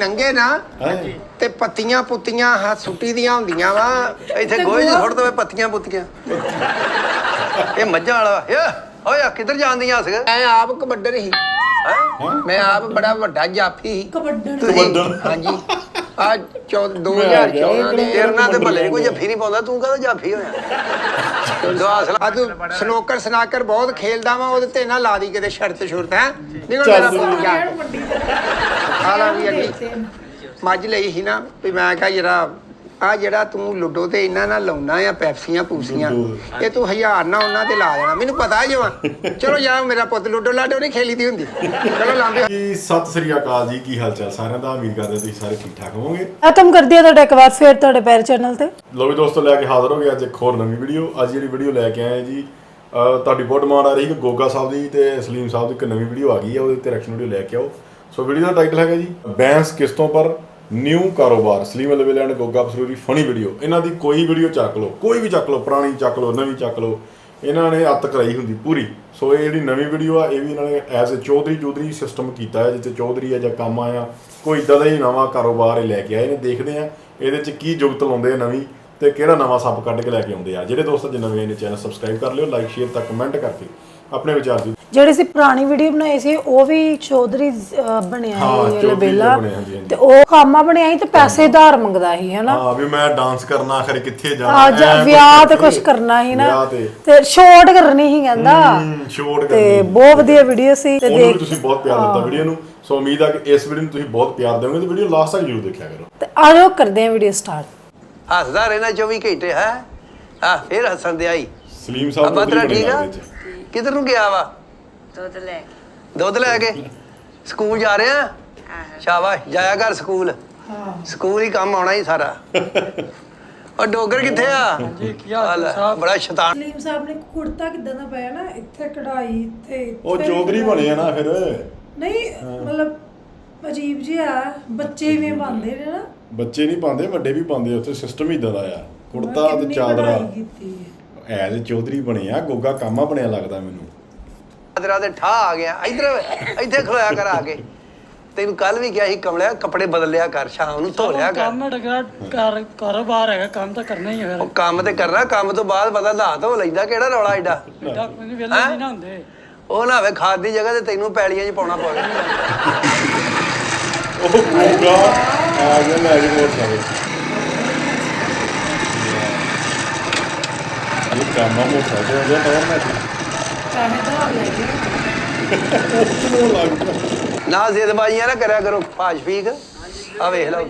ਨੰਗੇ ਨਾ ਤੇ ਪੱਤੀਆਂ ਪੁੱਤੀਆਂ ਹੱਥ ਸੁੱਟੀ ਦੀਆਂ ਹੁੰਦੀਆਂ ਵਾ ਇੱਥੇ ਗੋਹੇ ਚ ਸੁੱਟ ਦਵੇ ਪੱਤੀਆਂ ਪੁੱਤੀਆਂ ਇਹ ਮੱਝਾਂ ਵਾਲਾ ਓਏ ਕਿੱਧਰ ਜਾਂਦੀਆਂ ਸੀ ਮੈਂ ਆਪ ਕਬੱਡਰ ਹੀ ਮੈਂ ਆਪ ਬੜਾ ਵੱਡਾ ਜਾਫੀ ਸੀ ਕਬੱਡਰ ਹਾਂਜੀ ਆ 2014 ਦੇ ਤੇਰੇ ਨਾਲ ਤੇ ਭਲੇ ਕੋਈ ਜੱਫੀ ਨਹੀਂ ਪਾਉਂਦਾ ਤੂੰ ਕਹਦਾ ਜਾਫੀ ਹੋਇਆ ਆ ਤੂੰ ਸਨਾਕਰ ਬਹੁਤ ਖੇਲਦਾ ਵਾ ਉਹਦੇ ਤੇ ਨਾ ਲਾ ਦੀ ਕਿਤੇ ਸ਼ਰਤ ਸ਼ੁਰਤ ਹੈ ਨਿਕਲ ਮੇਰਾ ਪੁੱਤ ਜਾ ਆਲਾ ਵੀ ਅੱਗੇ ਮੱਝ ਲਈ ਸੀ ਨਾ ਵੀ ਮੈਂ ਕਿਹਾ ਜਿਹੜਾ ਤੂੰ ਲੁੱਡੋ ਤੇ ਇਹਨਾਂ ਨਾਲ ਲਾਉਣਾ ਆ ਪੈਪਸੀਆਂ ਪੂਸੀਆਂ ਇਹ ਤੂੰ 1000 ਨਾ ਉਹਨਾਂ ਤੇ ਲਾ ਦੇਣਾ ਮੈਨੂੰ ਪਤਾ ਜਵਾ ਚਲੋ ਯਾਰ ਮੇਰਾ ਪੁੱਤ ਲੁੱਡੋ ਲਾਡੋ ਨਹੀਂ ਖੇਲੀ ਦੀ ਹੁੰਦੀ ਚਲੋ ਲਾਂਦੇ ਜੀ। ਸਤਿ ਸ੍ਰੀ ਅਕਾਲ ਜੀ, ਕੀ ਹਾਲ ਚਾਲ ਸਾਰਿਆਂ ਦਾ। ਉਮੀਦ ਕਰਦੇ ਤੁਸੀਂ ਸਾਰੇ ਠੀਕ ਠਾਕ ਹੋਵੋਗੇ। ਖਤਮ ਕਰ ਦਿਆ ਤੁਹਾਡਾ ਇੱਕ ਵਾਰ ਫੇਰ ਤੁਹਾਡੇ ਪੈਰ ਚੈਨਲ ਤੇ ਲੋ ਵੀ ਦੋਸਤੋ, ਲੈ ਕੇ ਹਾਜ਼ਰ ਹੋ ਗਏ ਅੱਜ ਇੱਕ ਹੋਰ ਨਵੀਂ ਵੀਡੀਓ। ਅੱਜ ਜਿਹੜੀ ਵੀਡੀਓ ਲੈ ਕੇ ਆਏ ਜੀ, ਤੁਹਾਡੀ ਬਹੁਤ ਡਿਮਾਂਡ ਆ ਰਹੀ ਕਿ ਗੋਗਾ ਸਾਹਿਬ ਦੀ ਤੇ ਸਲੀਮ ਸਾਹਿਬ ਦੀ ਇੱਕ ਨਵੀਂ ਵੀਡੀਓ ਆ ਗਈ ਹੈ, ਉਹਦੇ ਤੇ ਰਿਐਕਸ਼ਨ ਵੀਡੀਓ ਲੈ ਕੇ ਆਓ। ਸੋ ਵੀਡੀਓ ਦਾ ਟਾਈਟਲ ਹੈਗਾ ਜੀ ਬੈਂਸ ਕਿਸ਼ਤੋਂ ਪਰ ਨਿਊ ਕਾਰੋਬਾਰ Salim ਅਲਵੇਲਾ and Goga ਪਸਰੂਰੀ funny video. ਇਹਨਾਂ ਦੀ ਕੋਈ ਵੀਡੀਓ ਚੱਕ ਲਓ, ਕੋਈ ਵੀ ਚੱਕ ਲਓ, ਪੁਰਾਣੀ ਚੱਕ ਲਓ, ਨਵੀਂ ਚੱਕ ਲਓ, ਇਹਨਾਂ ਨੇ ਅੱਤ ਕਰਾਈ ਹੁੰਦੀ ਪੂਰੀ। ਸੋ ਇਹ ਜਿਹੜੀ ਨਵੀਂ ਵੀਡੀਓ ਆ ਇਹ ਵੀ ਇਹਨਾਂ ਨੇ ਐਜ਼ ਅ ਚੌਧਰੀ ਸਿਸਟਮ ਕੀਤਾ ਹੈ, ਜਿੱਥੇ ਚੌਧਰੀ ਆ ਜਾਂ ਕੰਮ ਆਇਆ ਕੋਈ ਇੱਦਾਂ ਦਾ ਹੀ ਨਵਾਂ ਕਾਰੋਬਾਰ ਇਹ ਲੈ ਕੇ ਆਏ ਨੇ। ਦੇਖਦੇ ਆ ਇਹਦੇ 'ਚ ਕੀ ਜੁਗਤ ਲਾਉਂਦੇ ਆ ਨਵੀਂ ਤੇ ਕਿਹੜਾ ਨਵਾਂ ਸੱਪ ਕੱਢ ਕੇ ਲੈ ਕੇ ਆਉਂਦੇ ਆ। ਜਿਹੜੇ ਦੋਸਤ ਜੇ ਨਵੇਂ ਨੇ ਚੈਨਲ ਸਬਸਕ੍ਰਾਈਬ ਕਰ ਲਿਓ, ਲਾਈਕ ਸ਼ੇਅਰ ਤਾਂ ਕਮੈਂਟ ਕਰਕੇ ਆਪਣੇ ਵਿਚਾਰ ਦੀ। ਜਿਹੜੀ ਸੀ ਪੁਰਾਣੀ ਵੀਡੀਓ ਬਣਾਈ ਸੀ ਉਹ ਵੀ ਚੌਧਰੀ ਬਣਿਆ ਸੀ ਅਲਵੇਲਾ ਤੇ ਉਹ ਕਾਮਾ ਬਣਿਆ ਸੀ ਤੇ ਪੈਸੇ ਉਧਾਰ ਮੰਗਦਾ ਸੀ ਹਨਾ। ਹਾਂ ਵੀ ਮੈਂ ਡਾਂਸ ਕਰਨਾ ਆਖਰ ਕਿੱਥੇ ਜਾਣਾ ਵਿਆਹ ਤੇ ਕੁਝ ਕਰਨਾ ਸੀ ਨਾ ਤੇ ਸ਼ੋਟ ਕਰਨੀ ਸੀ ਕਹਿੰਦਾ ਸ਼ੋਟ ਤੇ ਬਹੁਤ ਵਧੀਆ ਵੀਡੀਓ ਸੀ ਤੇ ਦੇਖ ਤੁਸੀਂ ਬਹੁਤ ਪਿਆਰ ਦਿੱਤਾ ਵੀਡੀਓ ਨੂੰ। ਸੋ ਉਮੀਦ ਆ ਕਿ ਇਸ ਵੀਡੀਓ ਨੂੰ ਤੁਸੀਂ ਬਹੁਤ ਪਿਆਰ ਦਿਓਗੇ ਤੇ ਵੀਡੀਓ ਲਾਸਟ ਤੱਕ ਜ਼ਰੂਰ ਦੇਖਿਆ ਕਰੋ। ਤੇ ਆਜੋ ਕਰਦੇ ਆ ਵੀਡੀਓ ਸਟਾਰਟ। ਹੱਸਦਾ ਰਹਿਣਾ 24 ਘੰਟੇ ਹੈ ਫੇਰ ਹੱਸਣ ਦੇ ਆਈ ਸਲੀਮ ਸਾਹਿਬ ਬਦਰਾ ਠੀਕ ਆ ਕਿੱਧਰ ਨੂੰ ਗਿਆ ਵਾ ਦੁੱਧ ਲੈ ਕੇ ਸਕੂਲ ਜਾ ਰਿਹਾ ਸ਼ਾਬਾਸ਼ ਜਾਇਆ ਕਰ ਸਕੂਲ ਸਕੂਲ ਹੀ ਕੰਮ ਆਉਣਾ ਹੀ ਸਾਰਾ ਉਹ ਡੋਗਰ ਕਿੱਥੇ ਆ ਬੜਾ ਸ਼ੈਤਾਨ ਸਲੀਮ ਸਾਹਿਬ ਨੇ ਕੁੜਤਾ ਕਿਦਾਂ ਦਾ ਪਾਇਆ ਨਾ ਇੱਥੇ ਕਢਾਈ ਇੱਥੇ ਉਹ ਚੌਧਰੀ ਬਣੇ ਆ ਨਾ ਫਿਰ ਨਹੀਂ ਮਤਲਬ ਅਜੀਬ ਜਿਹਾ ਬੱਚੇ ਵੀ ਪਾਉਂਦੇ ਨੇ ਨਾ ਬੱਚੇ ਨਹੀਂ ਪਾਉਂਦੇ ਵੱਡੇ ਵੀ ਪਾਉਂਦੇ ਉੱਥੇ ਸਿਸਟਮ ਹੀ ਇਦਾਂ ਦਾ ਆ ਕੁੜਤਾ ਤੇ ਚਾਦਰਾ ਐਜ਼ ਚੌਧਰੀ ਬਣੇ ਆ ਗੋਗਾ ਕਾਮਾ ਬਣਿਆ ਲੱਗਦਾ ਮੈਨੂੰ। ਤੇਰਾ ਤੇ ਠਾ ਆ ਗਿਆ ਇੱਥੇ ਖਲੋਇਆ ਕਰ ਆ ਕੇ ਤੈਨੂੰ ਕੱਲ ਵੀ ਕਿਹਾ ਸੀ ਕਮਲਿਆ ਕੱਪੜੇ ਬਦਲ ਲਿਆ ਕਰ ਸ਼ਾਮ ਨੂੰ ਧੋ ਲਿਆ ਕਰ ਕਾਰੋਬਾਰ ਹੈਗਾ ਕੰਮ ਤਾਂ ਕਰਨਾ ਹੀ ਹੈ ਉਹ ਕੰਮ ਤੇ ਕਰਨਾ ਕੰਮ ਤੋਂ ਬਾਅਦ ਪਤਾ ਨਹਾ ਧੋ ਲੈਂਦਾ ਕਿਹੜਾ ਰੌਲਾ ਐਡਾ ਉਹ ਨਾ ਹੋਵੇ ਖਾਦ ਦੀ ਜਗ੍ਹਾ ਤੇ ਤੈਨੂੰ ਪੈਲੀਆਂ 'ਚ ਪਾਉਣਾ ਪਵੇ ਉਹ ਗੋਗਾ ਆ ਗਿਆ ਲੈ ਕੇ ਮੋੜ ਸਾਰੇ ਇਹ ਕਾਮਾ ਮੋਟਾ ਜਿਹਾ ਹੋ ਗਿਆ ਨਾ ਨਾ ਜ਼ਿੱਦਬਾਜ਼ੀਆਂ ਨਾ ਕਰਿਆ ਕਰੋ ਫਾਸ਼ ਫੀਕ ਆ ਵੇਖ ਲਓ।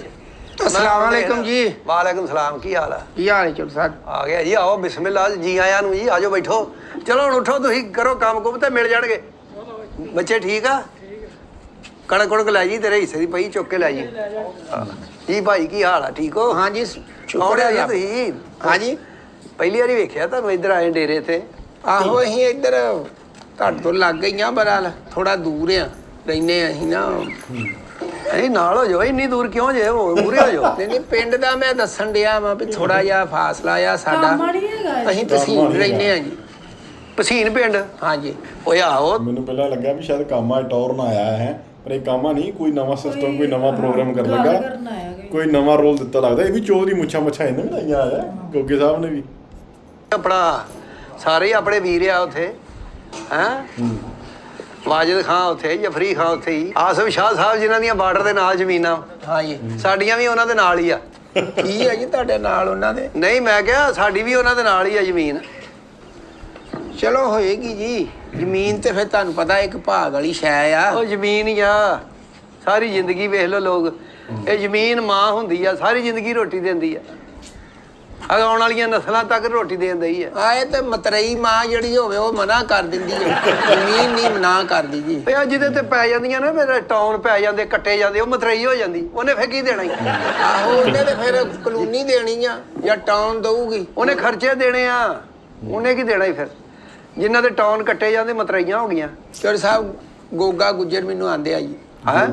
अस्सलाम वालेकुम जी। वालेकुम सलाम की हाल है की हाल है चुट साहब आ गया जी आओ बिस्मिल्लाह जी आया नू जी आजो बैठो चलो हुण उठो तुसीं करो काम कुम ते मिल जाणगे बच्चे ठीक आ कणक कुणक लै जी तेरे हिस्से दी पई चुक के लै जी जी भाई की हाल है ठीक हो हाँ जी कौन है जी तुसीं हाँ जी पहली बारी वेखिया तुहानूं इधर आए डेरे ते आहो असीं इधर ਤੁਹਾਡੇ ਤੋਂ ਲੱਗ ਗਈਆਂ ਬਰਾਲ ਥੋੜਾ ਦੂਰ ਆ ਰਹਿੰਦੇ ਅਸੀਂ ਨਾ ਨਹੀਂ ਨਾਲ ਹੋ ਜਾਓ ਇੰਨੀ ਦੂਰ ਕਿਉਂ ਜੇ ਮੂਰੇ ਹੋ ਜਾਓ ਨਹੀਂ ਪਿੰਡ ਦਾ ਮੈਂ ਦੱਸਣ ਡਿਆ ਵਾਂ ਵੀ ਥੋੜਾ ਜਿਹਾ ਫਾਸਲਾ ਆ ਸਾਡਾ ਅਸੀਂ ਪਸੀਨ ਰਹਿੰਦੇ ਆ ਜੀ ਪਸੀਨ ਪਿੰਡ ਹਾਂਜੀ ਓਏ ਆਓ ਮੈਨੂੰ ਪਹਿਲਾਂ ਲੱਗਾ ਵੀ ਸ਼ਾਇਦ ਕਾਮਾ ਟੌਰਨ ਆਇਆ ਹੈ ਪਰ ਇਹ ਕਾਮਾ ਨਹੀਂ ਕੋਈ ਨਵਾਂ ਸਿਸਟਮ ਕੋਈ ਨਵਾਂ ਪ੍ਰੋਗਰਾਮ ਕਰਨ ਲੱਗਾ ਕੋਈ ਨਵਾਂ ਰੋਲ ਦਿੱਤਾ ਲੱਗਦਾ। ਇਹ ਵੀ ਚੌਧਰੀ ਮੁੱਛਾਂ ਇਹਨੇ ਵੀ ਲਾਈਆਂ ਆਇਆ ਗੋਗੇ ਸਾਹਿਬ ਨੇ ਵੀ ਆਪਣਾ ਸਾਰੇ ਆਪਣੇ ਵੀਰ ਆ ਉੱਥੇ ਹੈਂ ਵਾਜਿਦ ਖਾਂ ਉੱਥੇ ਜਫਰੀ ਖਾਂ ਉੱਥੇ ਹੀ ਆਸਫ ਸ਼ਾਹ ਸਾਹਿਬ ਜਿਨ੍ਹਾਂ ਦੀਆਂ ਬਾਰਡਰ ਦੇ ਨਾਲ ਜ਼ਮੀਨਾਂ ਹਾਂ ਜੀ ਸਾਡੀਆਂ ਵੀ ਉਹਨਾਂ ਦੇ ਨਾਲ ਹੀ ਆ ਕੀ ਹੈ ਜੀ ਤੁਹਾਡੇ ਨਾਲ ਉਹਨਾਂ ਦੇ ਨਹੀਂ ਮੈਂ ਕਿਹਾ ਸਾਡੀ ਵੀ ਉਹਨਾਂ ਦੇ ਨਾਲ ਹੀ ਆ ਜ਼ਮੀਨ ਚਲੋ ਹੋਏਗੀ ਜੀ ਜ਼ਮੀਨ ਤੇ ਫਿਰ ਤੁਹਾਨੂੰ ਪਤਾ ਇੱਕ ਭਾਗ ਵਾਲੀ ਸ਼ੈ ਆ ਉਹ ਜ਼ਮੀਨ ਹੀ ਆ ਸਾਰੀ ਜ਼ਿੰਦਗੀ ਵੇਖ ਲਓ ਲੋਕ ਇਹ ਜ਼ਮੀਨ ਮਾਂ ਹੁੰਦੀ ਆ ਸਾਰੀ ਜ਼ਿੰਦਗੀ ਰੋਟੀ ਦਿੰਦੀ ਆ ਆਉਣ ਵਾਲੀਆਂ ਨਸਲਾਂ ਤੱਕ ਰੋਟੀ ਦੇਣ ਦਈ ਹੈ ਆਏ ਤੇ ਮਤਰਈ ਮਾਂ ਜਿਹੜੀ ਹੋਵੇ ਉਹ ਮਨਾ ਕਰ ਦਿੰਦੀ ਹੈ ਜ਼ਮੀਨ ਨਹੀਂ ਮਨਾ ਕਰਦੀ ਜੀ ਤੇ ਜਿਹਦੇ ਤੇ ਪੈ ਜਾਂਦੀਆਂ ਨਾ ਮੇਰੇ ਟਾਊਨ ਪੈ ਜਾਂਦੇ ਕੱਟੇ ਜਾਂਦੇ ਉਹ ਮਤਰਈ ਹੋ ਜਾਂਦੀ ਉਹਨੇ ਫਿਰ ਕੀ ਦੇਣਾ ਆਹੋ ਉਹਨੇ ਤੇ ਫਿਰ ਕਲੋਨੀ ਦੇਣੀ ਆ ਜਾਂ ਟਾਊਨ ਦਊਗੀ ਉਹਨੇ ਖਰਚੇ ਦੇਣੇ ਆ ਉਹਨੇ ਕੀ ਦੇਣਾ ਫਿਰ ਜਿਨ੍ਹਾਂ ਦੇ ਟਾਊਨ ਕੱਟੇ ਜਾਂਦੇ ਮਤਰਈਆਂ ਹੋ ਗਈਆਂ ਚੋਰ ਸਾਹਿਬ ਗੋਗਾ ਗੁੱਜਰ ਮੈਨੂੰ ਆਂਦੇ ਆ ਜੀ ਹਾਂ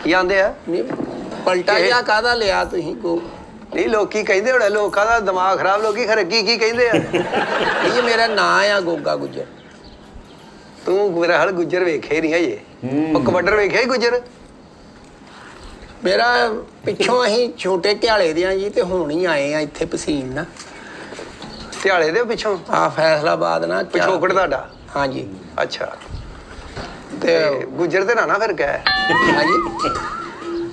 ਕੀ ਆਂਦੇ ਆ ਨਹੀਂ ਪਲਟਾ ਜਾਂ ਕਾਹਦਾ ਲਿਆ ਤੁਸੀਂ ਗੋ ਨਹੀਂ ਲੋਕੀ ਕਹਿੰਦੇ ਹੋਣੇ ਲੋਕਾਂ ਦਾ ਦਿਮਾਗ ਖਰਾਬ ਲੋਕੀ ਖਰੇ ਕੀ ਕਹਿੰਦੇ ਆ ਇਹ ਮੇਰਾ ਨਾਂ ਆ ਗੋਗਾ ਗੁੱਜਰ ਤੂੰ ਮੇਰਾ ਹਲ ਗੁੱਜਰ ਵੇਖੇ ਨਹੀਂ ਹਜੇ ਉਹ ਕਬੱਡਰ ਵੇਖਿਆ ਹੀ ਗੁੱਜਰ ਮੇਰਾ ਪਿੱਛੋਂ ਅਸੀਂ ਛੋਟੇ ਘਿਆਲੇ ਦੇ ਆ ਜੀ ਤੇ ਹੁਣ ਹੀ ਆਏ ਆ ਇੱਥੇ ਪਸੀਨ ਨਾ ਧਿਆਲੇ ਦੇ ਪਿੱਛੋਂ ਆ ਫੈਸਲਾਬਾਦ ਨਾ ਪਿਛੋਕੜ ਤੁਹਾਡਾ ਹਾਂਜੀ ਅੱਛਾ ਤੇ ਤੇ ਗੁੱਜਰ ਤੇ ਨਾ ਫਿਰ ਕਹਿ ਹਾਂਜੀ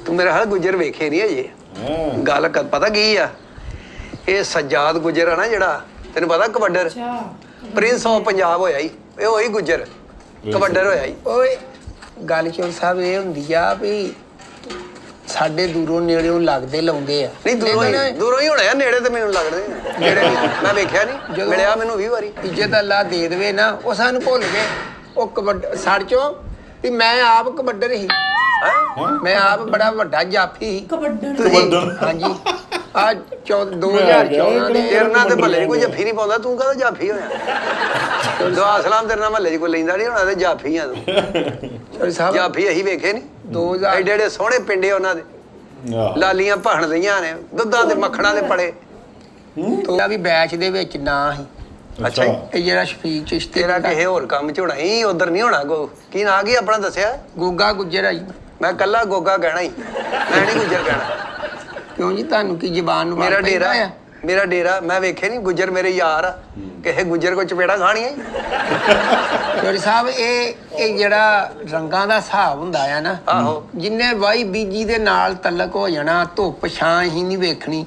ਤੂੰ ਮੇਰੇ ਹਾਲ ਗੁੱਜਰ ਵੇਖੇ ਨਹੀਂ ਅਜੇ ਗੱਲ ਪਤਾ ਕੀ ਆ ਇਹ ਸੱਜਾਦ ਗੁੱਜਰ ਆ ਨਾ ਜਿਹੜਾ ਤੈਨੂੰ ਪਤਾ ਕਬੱਡਰ ਪ੍ਰਿੰਸ ਆਫ ਪੰਜਾਬ ਹੋਇਆ ਹੀ ਇਹ ਉਹੀ ਗੁੱਜਰ ਕਬੱਡਰ ਹੋਇਆ ਹੀ ਓਏ ਗੱਲ ਚੋਰ ਸਾਹਿਬ ਇਹ ਹੁੰਦੀ ਆ ਵੀ ਸਾਡੇ ਦੂਰੋਂ ਨੇੜਿਓਂ ਲੱਗਦੇ ਲਾਉਂਦੇ ਆ ਨਹੀਂ ਦੂਰੋਂ ਹੀ ਹੋਣਾ ਆ ਨੇੜੇ ਤੇ ਮੈਨੂੰ ਲੱਗਦੇ ਨੇੜੇ ਮੈਂ ਵੇਖਿਆ ਨਹੀਂ ਮਿਲਿਆ ਮੈਨੂੰ 20 ਵਾਰੀ ਇੱਜ਼ਤ ਅੱਲਾ ਦੇ ਦੇਵੇ ਨਾ ਉਹ ਸਾਨੂੰ ਭੁੱਲ ਗਏ ਉਹ ਸੜ ਚੋਂ ਵੀ ਮੈਂ ਆਪ ਕਬੱਡਰ ਹੀ ਮੈਂ ਆਪ ਬੜਾ ਵੱਡਾ ਜਾਫੀ ਸੀ ਕਬੱਡਰ ਹਾਂਜੀ ਆ 2014 ਦੇ ਤੇਰੇ ਨਾਲ ਤੇ ਭੱਲੇ ਕੋਈ ਜੱਫੀ ਨਹੀਂ ਪਾਉਂਦਾ ਤੂੰ ਕਹਦਾ ਜਾਫੀ ਹੋਇਆ ਦੁਆ ਸਲਾਮ ਤੇਰੇ ਨਾਲ ਮਹੱਲੇ 'ਚ ਕੋਈ ਲੈਂਦਾ ਨਹੀਂ ਹੋਣਾ ਤੇ ਜਾਫੀ ਆ ਤੂੰ ਚੋਰੀ ਸਾਹਿਬ ਜਾਫੀ ਅਸੀਂ ਵੇਖੇ ਨਹੀਂ 2000 ਐਡੇ ਐਡੇ ਸੋਹਣੇ ਪਿੰਡੇ ਉਹਨਾਂ ਦੇ ਲਾਲੀਆਂ ਭਾਣ ਦਈਆਂ ਨੇ ਦੁੱਧਾਂ ਦੇ ਮੱਖਣਾਂ ਦੇ ਪੜੇ ਤੋਲਾ ਵੀ ਬੈਚ ਦੇ ਵਿੱਚ ਨਾ ਸੀ ਅੱਛਾ ਜੀ ਇਹ ਜਿਹੜਾ ਸ਼ਫੀਕ ਚਿਸ਼ਤੀ ਤੇਰਾ ਕਿਸੇ ਹੋਰ ਕੰਮ 'ਚ ਹੋਣਾ ਹੀ ਉਧਰ ਨਹੀਂ ਹੋਣਾ ਕੋ ਕੀ ਨਾਂ ਕੀ ਆਪਣਾ ਦੱਸਿਆ ਗੋਗਾ ਗੁੱਜਰ ਆ ਜੀ ਮੈਂ ਕੱਲਾ ਗੋਗਾ ਕਹਿਣਾ ਹੀ ਮੈਂ ਨਹੀਂ ਗੁੱਜਰ ਕਹਿਣਾ ਕਿਉਂ ਜੀ ਤੁਹਾਨੂੰ ਕੀ ਜ਼ਬਾਨ ਨੂੰ ਮੇਰਾ ਮਾਰ ਪੈਂਦਾ ਡੇਰਾ ਆ? ਮੇਰਾ ਡੇਰਾ ਮੈਂ ਵੇਖੇ ਨਹੀਂ ਗੁੱਜਰ ਮੇਰੇ ਯਾਰ ਆ ਕਿਸੇ ਗੁੱਜਰ ਕੋ ਚਪੇੜਾ ਖਾਣੀਆਂ ਚੋਰੀ ਸਾਹਿਬ ਇਹ ਜਿਹੜਾ ਰੰਗਾਂ ਦਾ ਹਿਸਾਬ ਹੁੰਦਾ ਆ ਨਾ ਆਹੋ ਜਿੰਨੇ ਵਾਈ ਬੀਜੀ ਦੇ ਨਾਲ ਤਲਕ ਹੋ ਜਾਣਾ ਧੁੱਪ ਛਾਂ ਹੀ ਨਹੀਂ ਵੇਖਣੀ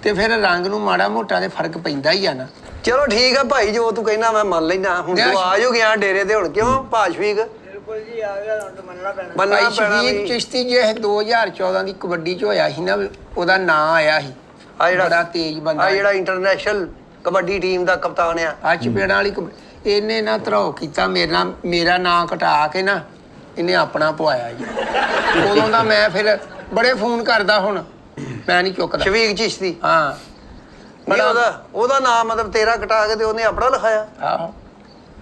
ਤੇ ਫਿਰ ਰੰਗ ਨੂੰ ਮਾੜਾ ਮੋਟਾ ਤੇ ਫਰਕ ਪੈਂਦਾ ਹੀ ਆ ਨਾ ਚਲੋ ਠੀਕ ਆ ਭਾਈ ਜੋ ਤੂੰ ਕਹਿਣਾ ਮੈਂ ਮੰਨ ਲੈਣਾ ਹੁਣ ਤੂੰ ਆ ਜੋ ਗਿਆ ਡੇਰੇ ਤੇ ਹੁਣ ਕਿਉਂ ਭਾਸ਼ਵੀਕ ਬਿਲਕੁਲ ਜੀ ਆ ਗਿਆ ਹੁਣ ਮੰਨਣਾ ਪੈਣਾ ਮੰਨਣਾ ਭਾਈ ਪੈਣਾ ਸ਼ਫੀਕ ਵੀ। ਚਿਸ਼ਤੀ ਜੇ 2014 ਦੀ ਕਬੱਡੀ ਚ ਹੋਇਆ ਸੀ ਨਾ ਉਹਦਾ ਨਾਂ ਆਇਆ ਸੀ ਆ ਜਿਹੜਾ ਬੜਾ ਤੇਜ਼ ਬੰਦਾ ਆ ਜਿਹੜਾ ਇੰਟਰਨੈਸ਼ਨਲ ਕਬੱਡੀ ਟੀਮ ਦਾ ਕਪਤਾਨ ਆ ਆ ਚਪੇੜਾਂ ਵਾਲੀ ਇਹਨੇ ਨਾ ਧਰੋ ਕੀਤਾ ਮੇਰਾ ਨਾਂ ਕਟਾ ਕੇ ਨਾ ਇਹਨੇ ਆਪਣਾ ਪਵਾਇਆ ਜੀ ਉਦੋਂ ਦਾ ਮੈਂ ਫਿਰ ਬੜੇ ਫੋਨ ਕਰਦਾ ਹੁਣ ਮੈਂ ਨਹੀਂ ਚੁੱਕਦਾ ਸ਼ਫੀਕ ਚਿਸ਼ਤੀ ਹਾਂ ਨਹੀਂ ਉਹਦਾ ਨਾਮ ਮਤਲਬ ਤੇਰਾ ਕਟਾ ਕੇ ਤੇ ਉਹਨੇ ਆਪਣਾ ਲਿਖਾਇਆ ਆਹੋ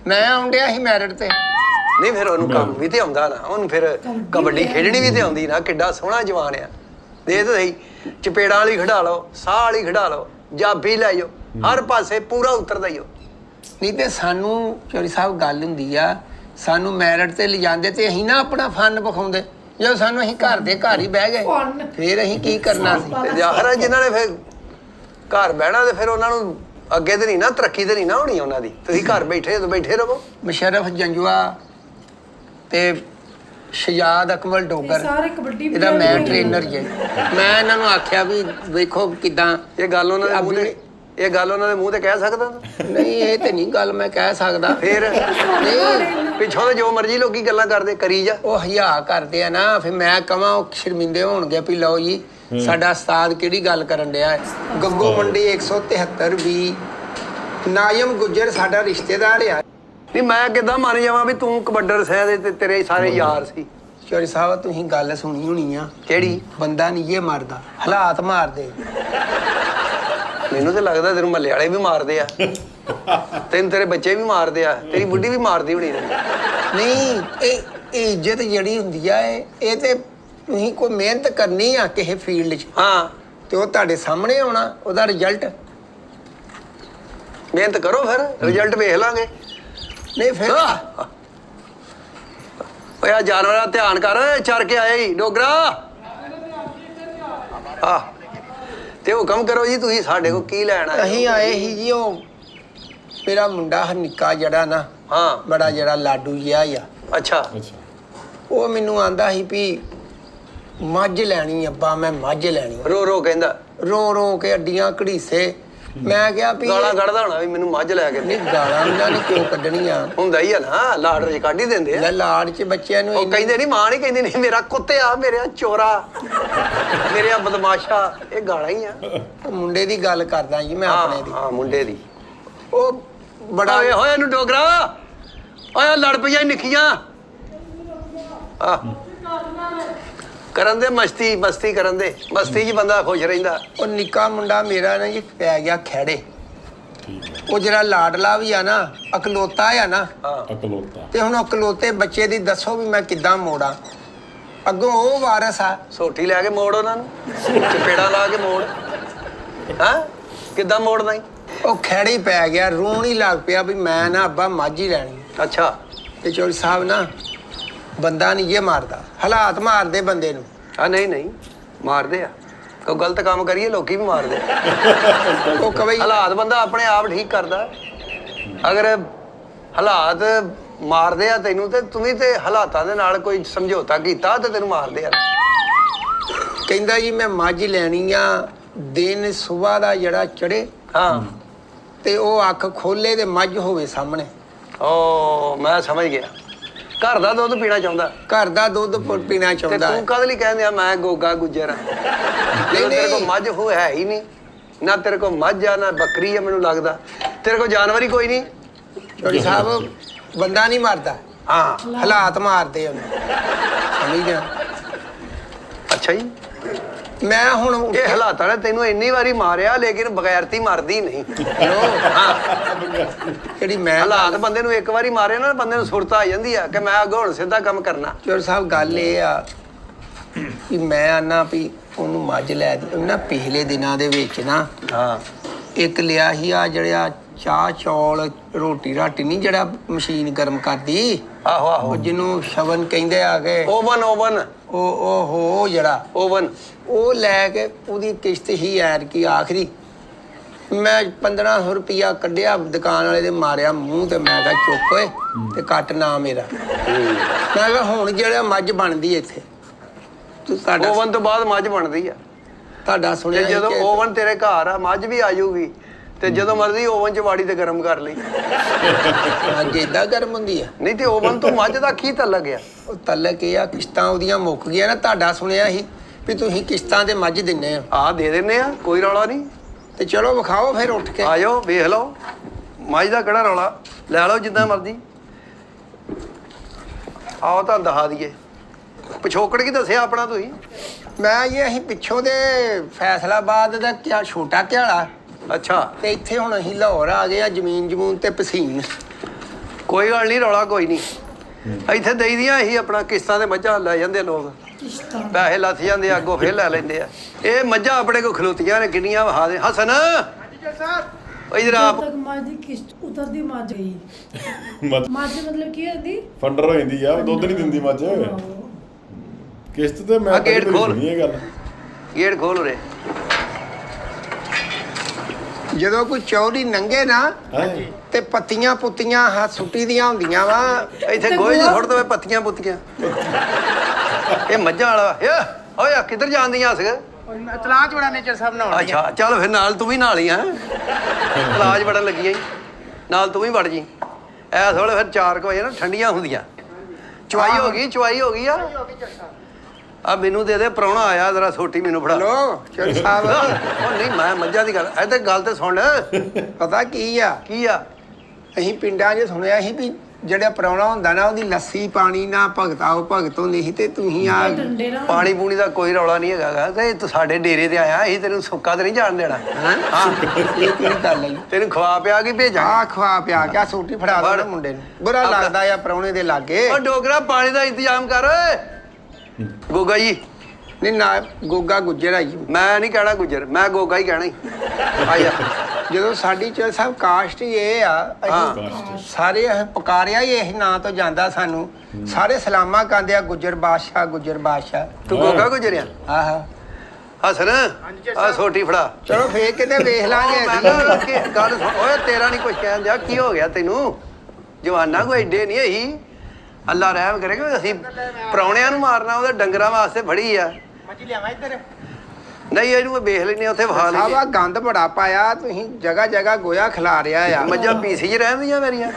ਮੈਂ ਆਉਂਦਿਆ ਸੀ ਮੈਰਿਟ ਤੇ ਨਹੀਂ ਫਿਰ ਉਹਨੂੰ ਕੰਮ ਵੀ ਤੇ ਆਉਂਦਾ ਨਾ ਉਹਨੂੰ ਫਿਰ ਕਬੱਡੀ ਖੇਡਣੀ ਵੀ ਤੇ ਆਉਂਦੀ ਨਾ ਕਿੱਡਾ ਸੋਹਣਾ ਜਵਾਨ ਆ ਦੇ ਤੇ ਸਹੀ ਚਪੇੜਾਂ ਵਾਲੀ ਖਿਡਾ ਲਓ ਸਾਹ ਵਾਲੀ ਖਿਡਾ ਲਓ ਜਾਫੀ ਲੈ ਜਾਓ ਹਰ ਪਾਸੇ ਪੂਰਾ ਉਤਰਦਾ ਹੀ ਉਹ ਨਹੀਂ ਤੇ ਸਾਨੂੰ ਚੋਰੀ ਸਾਹਿਬ ਗੱਲ ਹੁੰਦੀ ਆ ਸਾਨੂੰ ਮੈਰਿਟ ਤੇ ਲਿਜਾਂਦੇ ਤੇ ਅਸੀਂ ਨਾ ਆਪਣਾ ਫਨ ਵਿਖਾਉਂਦੇ ਜਦੋਂ ਸਾਨੂੰ ਅਸੀਂ ਘਰ ਦੇ ਘਰ ਹੀ ਬਹਿ ਗਏ ਫਿਰ ਅਸੀਂ ਕੀ ਕਰਨਾ ਸੀ ਤੇ ਜ਼ਾਹਰ ਜਿਨ੍ਹਾਂ ਨੇ ਫਿਰ ਘਰ ਬਹਿਣਾ ਤੇ ਫਿਰ ਉਹਨਾਂ ਨੂੰ ਅੱਗੇ ਤੇ ਨਹੀਂ ਨਾ ਤਰੱਕੀ ਤੇ ਨਹੀਂ ਨਾ ਹੋਣੀ ਉਹਨਾਂ ਦੀ ਤੁਸੀਂ ਘਰ ਬੈਠੇ ਤੇ ਬੈਠੇ ਰਹੋ ਮੁਸ਼ਰਫ ਜੰਜੂਆ ਤੇ ਸ਼ਜਾਦ ਅਕਮਲ ਡੋਗਰ ਸਾਰੇ ਕਬੱਡੀ ਇਹਦਾ ਮੈਂ ਟ੍ਰੇਨਰ ਜੇ ਮੈਂ ਇਹਨਾਂ ਨੂੰ ਆਖਿਆ ਵੀ ਵੇਖੋ ਕਿਦਾਂ ਇਹ ਗੱਲ ਉਹਨਾਂ ਦੇ ਮੂੰਹ ਤੇ ਇਹ ਗੱਲ ਉਹਨਾਂ ਦੇ ਮੂੰਹ ਤੇ ਕਹਿ ਸਕਦਾ ਨਹੀਂ ਇਹ ਤੇ ਨਹੀਂ ਗੱਲ ਮੈਂ ਕਹਿ ਸਕਦਾ ਫਿਰ ਨਹੀਂ ਪਿੱਛੋਂ ਤੇ ਜੋ ਮਰਜ਼ੀ ਲੋਕੀ ਗੱਲਾਂ ਕਰਦੇ ਕਰੀ ਜਾ ਉਹ ਹਿਆ ਕਰਦੇ ਆ ਨਾ ਫਿਰ ਮੈਂ ਕਹਾਂ ਉਹ ਸ਼ਰਮਿੰਦੇ ਹੋਣਗੇ ਵੀ ਲਓ ਜੀ ਸਾਡਾ ਉਸਤਾਦ ਕਿਹੜੀ ਗੱਲ ਕਰਨ ਡਿਆ ਹੈ ਗੱਗੂ ਮੰਡੀ 173 ਵੀ ਨਾਇਮ ਗੁੱਜਰ ਸਾਡਾ ਰਿਸ਼ਤੇਦਾਰ ਆ ਨਹੀਂ ਮੈਂ ਕਿੱਦਾਂ ਮੰਨ ਜਾਵਾਂ ਵੀ ਤੂੰ ਕਬੱਡਰ ਸਹਿ ਦੇ ਤੇ ਤੇਰੇ ਸਾਰੇ ਯਾਰ ਸੀ ਚੋਰੀ ਸਾਹਿਬ ਤੁਸੀਂ ਗੱਲ ਸੁਣੀ ਹੋਣੀ ਆ ਕਿਹੜੀ ਬੰਦਾ ਨਹੀਂ ਇਹ ਮਾਰਦਾ ਹਾਲਾਤ ਮਾਰਦੇ ਮੈਨੂੰ ਤੇ ਲੱਗਦਾ ਤੈਨੂੰ ਮੱਲੇ ਵਾਲੇ ਵੀ ਮਾਰਦੇ ਆ ਤੈਨੂੰ ਤੇਰੇ ਬੱਚੇ ਵੀ ਮਾਰਦੇ ਆ ਤੇਰੀ ਬੁੱਢੀ ਵੀ ਮਾਰਦੀ ਹੋਣੀ ਨਹੀਂ ਇਹ ਇੱਜ਼ਤ ਜਿਹੜੀ ਹੁੰਦੀ ਆ ਇਹ ਤੇ ਤੁਸੀਂ ਕੋਈ ਮਿਹਨਤ ਕਰਨੀ ਆ ਕਿਸੇ ਫੀਲਡ 'ਚ ਹਾਂ ਤੇ ਉਹ ਤੁਹਾਡੇ ਸਾਹਮਣੇ ਆਉਣਾ ਉਹਦਾ ਰਿਜ਼ਲਟ ਮਿਹਨਤ ਕਰੋ ਫਿਰ ਰਿਜ਼ਲਟ ਵੇਖ ਲਾਂਗੇ ਨਹੀਂ ਫਿਰ ਓਏ ਆ ਜਾਨਵਰਾਂ ਦਾ ਧਿਆਨ ਕਰ ਚਰ ਕੇ ਆਏ ਹੀ ਡੋਗਰਾ ਆ ਤੇ ਹੁਕਮ ਕਰੋ ਜੀ ਤੁਸੀਂ ਸਾਡੇ ਕੋਲ ਕੀ ਲੈਣਾ ਅਸੀਂ ਆਏ ਸੀ ਜੀ ਉਹ ਮੇਰਾ ਮੁੰਡਾ ਨਿੱਕਾ ਜਿਹੜਾ ਨਾ ਹਾਂ ਬੜਾ ਜਿਹੜਾ ਲਾਡੂ ਜਿਹਾ ਆ ਅੱਛਾ ਉਹ ਮੈਨੂੰ ਆਂਦਾ ਸੀ ਵੀ ਮੱਝ ਲੈਣੀ ਅੱਬਾ ਮੈਂ ਮੱਝ ਲੈਣੀ ਰੋ ਰੋ ਕਹਿੰਦਾ ਰੋ ਕੇ ਅੱਡੀਆਂ ਘੜੀਸੇ ਮੈਂ ਕਿਹਾ ਵੀ ਗਾਲਾਂ ਕੱਢਦਾ ਹੋਣਾ ਵੀ ਮੈਨੂੰ ਮੱਝ ਲੈ ਕੇ ਦੇ। ਨਹੀਂ ਗਾਲਾਂ ਉਹਨਾਂ ਨੇ ਕਿਉਂ ਕੱਢਣੀਆਂ ਹੁੰਦਾ ਹੀ ਆ ਨਾ ਲਾੜ ਚ ਕੱਢ ਹੀ ਦਿੰਦੇ ਆ ਲੈ ਲਾੜ 'ਚ ਬੱਚਿਆਂ ਨੂੰ ਉਹ ਕਹਿੰਦੇ ਨਹੀਂ ਮਾਂ ਨਹੀਂ ਕਹਿੰਦੀ ਨਹੀਂ ਮੇਰਾ ਕੁੱਤਿਆ ਮੇਰਾ ਚੋਰਾ ਮੇਰਾ ਬਦਮਾਸ਼ਾ ਇਹ ਗਾਲਾਂ ਹੀ ਆ ਉਹ ਮੁੰਡੇ ਦੀ ਗੱਲ ਕਰਦਾ ਜੀ ਮੈਂ ਆਪਣੇ ਦੀ ਹਾਂ ਮੁੰਡੇ ਦੀ ਉਹ ਬੜਾ ਓਏ ਹੋਏ ਇਹਨੂੰ ਡੋਗਰਾ ਓਏ ਲੜ ਪਈਆਂ ਨਿੱਕੀਆਂ ਆ ਕਰਨ ਦੇ ਮਸਤੀ ਕਰਨ ਦੇ ਮਸਤੀ 'ਚ ਬੰਦਾ ਖੁਸ਼ ਰਹਿੰਦਾ ਉਹ ਨਿੱਕਾ ਮੁੰਡਾ ਮੇਰਾ ਨਾ ਜੀ ਪੈ ਗਿਆ ਖਹਿੜੇ ਉਹ ਜਿਹੜਾ ਲਾਡਲਾ ਵੀ ਆ ਨਾ ਅਕਲੋਤਾ ਆ ਨਾ ਅਕਲੋਤਾ ਤੇ ਹੁਣ ਅਕਲੋਤੇ ਬੱਚੇ ਦੀ ਦੱਸੋ ਵੀ ਮੈਂ ਕਿੱਦਾਂ ਮੋੜਾਂ ਅੱਗੋਂ ਉਹ ਵਾਰਸ ਆ ਸੋਟੀ ਲੈ ਕੇ ਮੋੜ ਉਹਨਾਂ ਨੂੰ ਚਪੇੜਾ ਲਾ ਕੇ ਮੋੜ ਹਾਂ ਕਿੱਦਾਂ ਮੋੜਨਾ ਈ ਉਹ ਖਹਿੜੇ ਹੀ ਪੈ ਗਿਆ ਰੋਣ ਹੀ ਲੱਗ ਪਿਆ ਵੀ ਮੈਂ ਨਾ ਅੱਬਾ ਮੱਝ ਹੀ ਲੈਣੀ ਅੱਛਾ ਤੇ ਚੋਰੀ ਸਾਹਿਬ ਨਾ ਬੰਦਾ ਨਹੀਂ ਇਹ ਮਾਰਦਾ ਹਾਲਾਤ ਮਾਰਦੇ ਬੰਦੇ ਨੂੰ ਨਹੀਂ ਮਾਰਦੇ ਆ ਕੋਈ ਗਲਤ ਕੰਮ ਕਰੀਏ ਲੋਕੀ ਵੀ ਮਾਰਦੇ ਉਹ ਕਵੇ ਹਾਲਾਤ ਬੰਦਾ ਆਪਣੇ ਆਪ ਠੀਕ ਕਰਦਾ ਅਗਰ ਹਾਲਾਤ ਮਾਰਦੇ ਆ ਤੈਨੂੰ ਤੇ ਤੂੰ ਵੀ ਤੇ ਹਾਲਾਤਾਂ ਦੇ ਨਾਲ ਕੋਈ ਸਮਝੌਤਾ ਕੀਤਾ ਤੇ ਤੈਨੂੰ ਮਾਰਦੇ ਆ ਕਹਿੰਦਾ ਜੀ ਮੈਂ ਮੱਝ ਲੈਣੀ ਆ ਦਿਨ ਸਵੇਰ ਦਾ ਜਿਹੜਾ ਚੜੇ ਹਾਂ ਤੇ ਉਹ ਅੱਖ ਖੋਲੇ ਤੇ ਮੱਝ ਹੋਵੇ ਸਾਹਮਣੇ ਓ ਮੈਂ ਸਮਝ ਗਿਆ ਘਰ ਦਾ ਦੁੱਧ ਪੀਣਾ ਚਾਹੁੰਦਾ ਘਰ ਦਾ ਦੁੱਧ ਪੀਣਾ ਤੇ ਚਾਹੁੰਦਾ ਤੂੰ ਕਦ ਲਈ ਕਹਿੰਦੇ ਆ ਮੈਂ ਗੋਗਾ ਗੁੱਜਰ ਆ ਤੇਰੇ ਕੋਲ ਮੱਝ ਹੋ ਹੈ ਹੀ ਨਹੀਂ ਨਾ ਤੇਰੇ ਕੋਲ ਮੱਝ ਆ ਨਾ ਬੱਕਰੀ ਆ ਮੈਨੂੰ ਲੱਗਦਾ ਤੇਰੇ ਕੋਲ ਜਾਨਵਰ ਹੀ ਕੋਈ ਨਹੀਂ ਚੋਰੀ ਸਾਹਿਬ ਬੰਦਾ ਨਹੀਂ ਮਾਰਦਾ ਹਾਂ ਹਾਲਾਤ ਮਾਰਦੇ ਉਹਨੂੰ ਸਮਝ ਗਿਆ ਅੱਛਾ ਜੀ ਮੈਂ ਹੁਣ ਇਹ ਹਾਲਾਤਾਂ ਨੇ ਤੈਨੂੰ ਇੰਨੀ ਵਾਰੀ ਮਾਰਿਆ ਲੇਕਿਨ ਬਗੈਰਤੀ ਮਰਦੀ ਨਹੀਂ ਜਿਹੜੀ ਮੈਂ ਹਾਲਾਤ ਬੰਦੇ ਨੂੰ ਇੱਕ ਵਾਰੀ ਮਾਰੇ ਨਾ ਬੰਦੇ ਨੂੰ ਸੁਰਤ ਆ ਜਾਂਦੀ ਆ ਕਿ ਮੈਂ ਅੱਗੇ ਹੁਣ ਸਿੱਧਾ ਕੰਮ ਕਰਨਾ ਚੋਰ ਸਾਹਿਬ ਗੱਲ ਇਹ ਆ ਕਿ ਮੈਂ ਆਨਾ ਵੀ ਉਹਨੂੰ ਮੱਝ ਲੈ ਦੀ ਨਾ ਪਿਛਲੇ ਦਿਨਾਂ ਦੇ ਵਿੱਚ ਨਾ ਹਾਂ ਇੱਕ ਲਿਆ ਸੀ ਆ ਜਿਹੜਾ ਚਾਹ ਚੌਲ ਰੋਟੀ ਰਾਟੀ ਨਹੀਂ ਜਿਹੜਾ ਮਸ਼ੀਨ ਗਰਮ ਕਰਦੀ ਆਹੋ ਆਹੋ ਉਹ ਜਿਹਨੂੰ ਸ਼ਵਨ ਕਹਿੰਦੇ ਆ ਕੇ ਓਵਨ ਉਹ ਹੋ ਜਿਹੜਾ ਓਵਨ ਉਹ ਲੈ ਕੇ ਉਹਦੀ ਕਿਸ਼ਤ ਹੀ ਐਰ ਕੀ ਆਖਰੀ ਮੈਂ 1500 ਰੁਪਇਆ ਕੱਢਿਆ ਦੁਕਾਨ ਵਾਲੇ ਦੇ ਮਾਰਿਆ ਮੂੰਹ ਤੇ ਮੈਂ ਕਿਹਾ ਚੁੱਪ ਓਏ ਤੇ ਕੱਟ ਨਾ ਮੇਰਾ ਮੈਂ ਕਿਹਾ ਹੁਣ ਜਿਹੜਾ ਮੱਝ ਬਣਦੀ ਇੱਥੇ ਤੂੰ ਤੁਹਾਡਾ ਓਵਨ ਤੋਂ ਬਾਅਦ ਮੱਝ ਬਣਦੀ ਆ ਤੁਹਾਡਾ ਸੁਣਿਆ ਤੇ ਸੀ ਜਦੋਂ ਕਿ ਓਵਨ ਤੇਰੇ ਘਰ ਆ ਮੱਝ ਵੀ ਆ ਜਾਊਗੀ ਤੇ ਜਦੋਂ ਮਰਜ਼ੀ ਓਵਨ 'ਚ ਵਾੜੀ ਤੇ ਗਰਮ ਕਰ ਲਈ ਮੱਝ ਏਦਾਂ ਗਰਮ ਹੁੰਦੀ ਆ ਨਹੀਂ ਤੇ ਓਵਨ ਤੋਂ ਮੱਝ ਦਾ ਕੀ ਤਲਕ ਆ ਉਹ ਤਲਕ ਇਹ ਆ ਕਿਸ਼ਤਾਂ ਉਹਦੀਆਂ ਮੁੱਕ ਗਈਆਂ ਨਾ ਤੁਹਾਡਾ ਸੁਣਿਆ ਸੀ ਵੀ ਤੁਸੀਂ ਕਿਸ਼ਤਾਂ ਤੇ ਮੱਝ ਦਿੰਨੇ ਆ ਦੇ ਦਿੰਨੇ ਆ ਕੋਈ ਰੌਲਾ ਨਹੀਂ ਤੇ ਚਲੋ ਵਿਖਾਓ ਫਿਰ ਉੱਠ ਕੇ ਆ ਜਾਓ ਵੇਖ ਲਓ ਮੱਝ ਦਾ ਕਿਹੜਾ ਰੌਲਾ ਲੈ ਲਓ ਜਿੱਦਾਂ ਮਰਜ਼ੀ ਆਓ ਤਾਂ ਦਿਖਾ ਦਈਏ ਪਿਛੋਕੜ ਕੀ ਦੱਸਿਆ ਆਪਣਾ ਤੁਸੀਂ ਮੈਂ ਇਹ ਅਸੀਂ ਪਿੱਛੋਂ ਦੇ ਫੈਸਲਾਬਾਦ ਦਾ ਕਿਆ ਛੋਟਾ ਘਿਆਲਾ ਅੱਛਾ ਤੇ ਇੱਥੇ ਹੁਣ ਅਸੀਂ ਲਾਹੌਰ ਆ ਗਏ ਆ ਜ਼ਮੀਨ ਜਮੂਨ ਤੇ ਪਸੀਨ ਕੋਈ ਗੱਲ ਨਹੀਂ ਰੌਲਾ ਕੋਈ ਨਹੀਂ ਇੱਥੇ ਦੇਈਦੀਆਂ ਇਹੀ ਆਪਣਾ ਕਿਸ਼ਤਾਂ ਤੇ ਮੱਝਾਂ ਲੈ ਜਾਂਦੇ ਲੋਕ ਪੈਸੇ ਲੱਥ ਜਾਂਦੇ ਆ, ਅੱਗੋਂ ਫੇਰ ਲੈ ਲੈਂਦੇ ਆ ਇਹ ਮੱਝਾਂ ਆਪਣੇ ਕੋਲ ਖਲੋਤੀਆਂ ਨੇ ਕਿੰਨੀਆਂ ਵਹਾ ਦੇ ਹਸਨ ਉਹ ਇਧਰ ਆਪ ਤੱਕ ਮੱਝ ਦੀ ਕਿਸ਼ਤ ਉਤਰਦੀ ਮੱਝ ਗਈ ਮੱਝ ਮੱਝ ਮਤਲਬ ਕੀ ਹੁੰਦੀ ਫੰਡਰ ਹੋ ਜਾਂਦੀ ਆ ਦੁੱਧ ਨਹੀਂ ਦਿੰਦੀ ਮੱਝ ਕਿਸ਼ਤ ਤੇ ਮੈਂ ਆ ਗੇਟ ਖੋਲ। ਸੁਣੀ ਇਹ ਗੱਲ ਗੇਟ ਖੋਲ ਰੇ ਜਦੋਂ ਕੋਈ ਚੌਧਰੀ ਨੰਗੇ ਨਾ ਹਾਂਜੀ ਤੇ ਪੱਤੀਆਂ ਪੁੱਤੀਆਂ ਹੱਥ ਸੁੱਟੀ ਦੀਆਂ ਹੁੰਦੀਆਂ ਵਾ ਇੱਥੇ ਗੋਹੇ 'ਚ ਸੁੱਟ ਦਵੇ ਪੱਤੀਆਂ ਪੁੱਤੀਆਂ ਇਹ ਮੱਝਾਂ ਵਾਲਾ ਓਏ ਆ ਕਿੱਧਰ ਜਾਂਦੀਆਂ ਹੱਸ ਤਲਾਹ ਚੋੜਾ ਨੇਚਰ ਸਾਹਿਬ ਨਾ ਅੱਛਾ ਚੱਲ ਫਿਰ ਨਾਲ ਤੂੰ ਵੀ ਨਾਲ ਹੀ ਆ ਇਲਾਜ ਬੜਨ ਲੱਗੀਆਂ ਈ ਨਾਲ ਤੂੰ ਵੀ ਵੜ ਜੀ ਐਸ ਵੇਲੇ ਫਿਰ 4 ਵਜੇ ਨਾ ਠੰਡੀਆਂ ਹੁੰਦੀਆਂ ਚਵਾਈ ਹੋ ਗਈ ਆ ਆ ਮੈਨੂੰ ਦੇ ਦੇ ਪ੍ਰਾਹੁਣਾ ਆਇਆ ਜ਼ਰਾ ਛੋਟੀ ਮੈਨੂੰ ਫੜਾ ਲੋ ਚੋਰ ਸਾਹਿਬ ਉਹ ਨਹੀਂ ਮੈਂ ਮੱਝਾਂ ਦੀ ਗੱਲ ਇਹ ਤੇ ਗੱਲ ਤੇ ਸੁਣ ਪਤਾ ਕੀ ਆ ਅਸੀਂ ਪਿੰਡਾਂ 'ਚ ਸੁਣਿਆ ਸੀ ਵੀ ਜਿਹੜਾ ਪ੍ਰਾਹੁਣਾ ਹੁੰਦਾ ਨਾ ਉਹਦੀ ਲੱਸੀ ਪਾਣੀ ਨਾ ਭਗਤਾ ਉਹ ਭਗਤ ਹੁੰਦੀ ਸੀ ਤੇ ਤੁਸੀਂ ਆ ਪਾਣੀ ਪੂਣੀ ਦਾ ਕੋਈ ਰੌਲਾ ਨਹੀਂ ਹੈਗਾ ਤੇ ਤੂੰ ਸਾਡੇ ਡੇਰੇ ਤੇ ਆਇਆ ਅਸੀਂ ਤੈਨੂੰ ਸੁੱਕਾ ਤੇ ਨਹੀਂ ਜਾਣ ਦੇਣਾ ਹਾਂ ਇਹ ਕੀ ਗੱਲ ਹੈ ਤੈਨੂੰ ਖਵਾ ਪਿਆ ਕੇ ਭੇਜਾਂ ਆ ਖਵਾ ਪਿਆ ਕਿਆ ਸੋਟੀ ਫੜਾ ਦੋ ਨਾ ਮੁੰਡੇ ਨੂੰ ਬੁਰਾ ਲੱਗਦਾ ਆ ਪ੍ਰਾਹੁਣੇ ਦੇ ਲਾਗੇ ਉਹ ਡੋਗਰਾ ਪਾਣੀ ਦਾ ਇੰਤਜ਼ਾਮ ਕਰ ਓਏ ਗੋਗਾ ਜੀ ਨਹੀਂ ਨਾ ਗੋਗਾ ਗੁੱਜਰ ਆਈ ਮੈਂ ਨਹੀਂ ਕਹਿਣਾ ਗੁੱਜਰ ਮੈਂ ਗੋਗਾ ਹੀ ਕਹਿਣਾ ਹੀ ਆ ਜਾ ਜਦੋਂ ਸਾਡੀ ਚ ਸਭ ਕਾਸਟ ਹੀ ਇਹ ਆ ਅਸੀਂ ਸਾਰੇ ਇਹ ਪੁਕਾਰਿਆ ਹੀ ਇਹ ਨਾਂ ਤੋਂ ਜਾਂਦਾ ਸਾਨੂੰ ਸਾਰੇ ਸਲਾਮਾਂ ਕਹਿੰਦੇ ਆ ਗੁੱਜਰ ਬਾਦਸ਼ਾਹ ਤੂੰ ਗੋਗਾ ਗੁੱਜਰਿਆ ਆਹਾ ਹਸਨ ਆ ਛੋਟੀ ਫੜਾ ਚਲੋ ਫੇਰ ਕਿਤੇ ਵੇਖ ਲਾਂਗੇ ਮੈਂ ਕਿਹਾ ਕਿ ਗੱਲ ਸੁਣ ਓਏ ਤੇਰਾ ਨਹੀਂ ਕੁਝ ਕਹਿਣ ਦਿਆ ਕੀ ਹੋ ਗਿਆ ਤੈਨੂੰ ਜਵਾਨਾ ਕੋਈ ਏਡੇ ਨਹੀਂ ਇਹੀ ਅੱਲਾ ਰਹਿਮ ਕਰੇ ਕਿ ਅਸੀਂ ਪ੍ਰਾਹੁਣਿਆਂ ਨੂੰ ਮਾਰਨਾ ਉਹਦੇ ਡੰਗਰਾਂ ਵਾਸਤੇ ਫੜੀ ਆ ਮੱਝ ਲਿਆਵਾਂ ਇੱਧਰ ਨਹੀਂ ਇਹਨੂੰ ਵੇਖ ਲੈਨੇ ਉੱਥੇ ਵਹਾ ਸਾਵਾ ਲਈਏ ਗੰਦ ਬੜਾ ਪਾਇਆ ਤੁਸੀਂ ਜਗ੍ਹਾ ਗੋਇਆ ਖਿਲਾ ਰਿਹਾ ਆ ਮੱਝਾਂ ਪੀਸੀ ਚ ਰਹਿੰਦੀਆਂ ਮੇਰੀਆਂ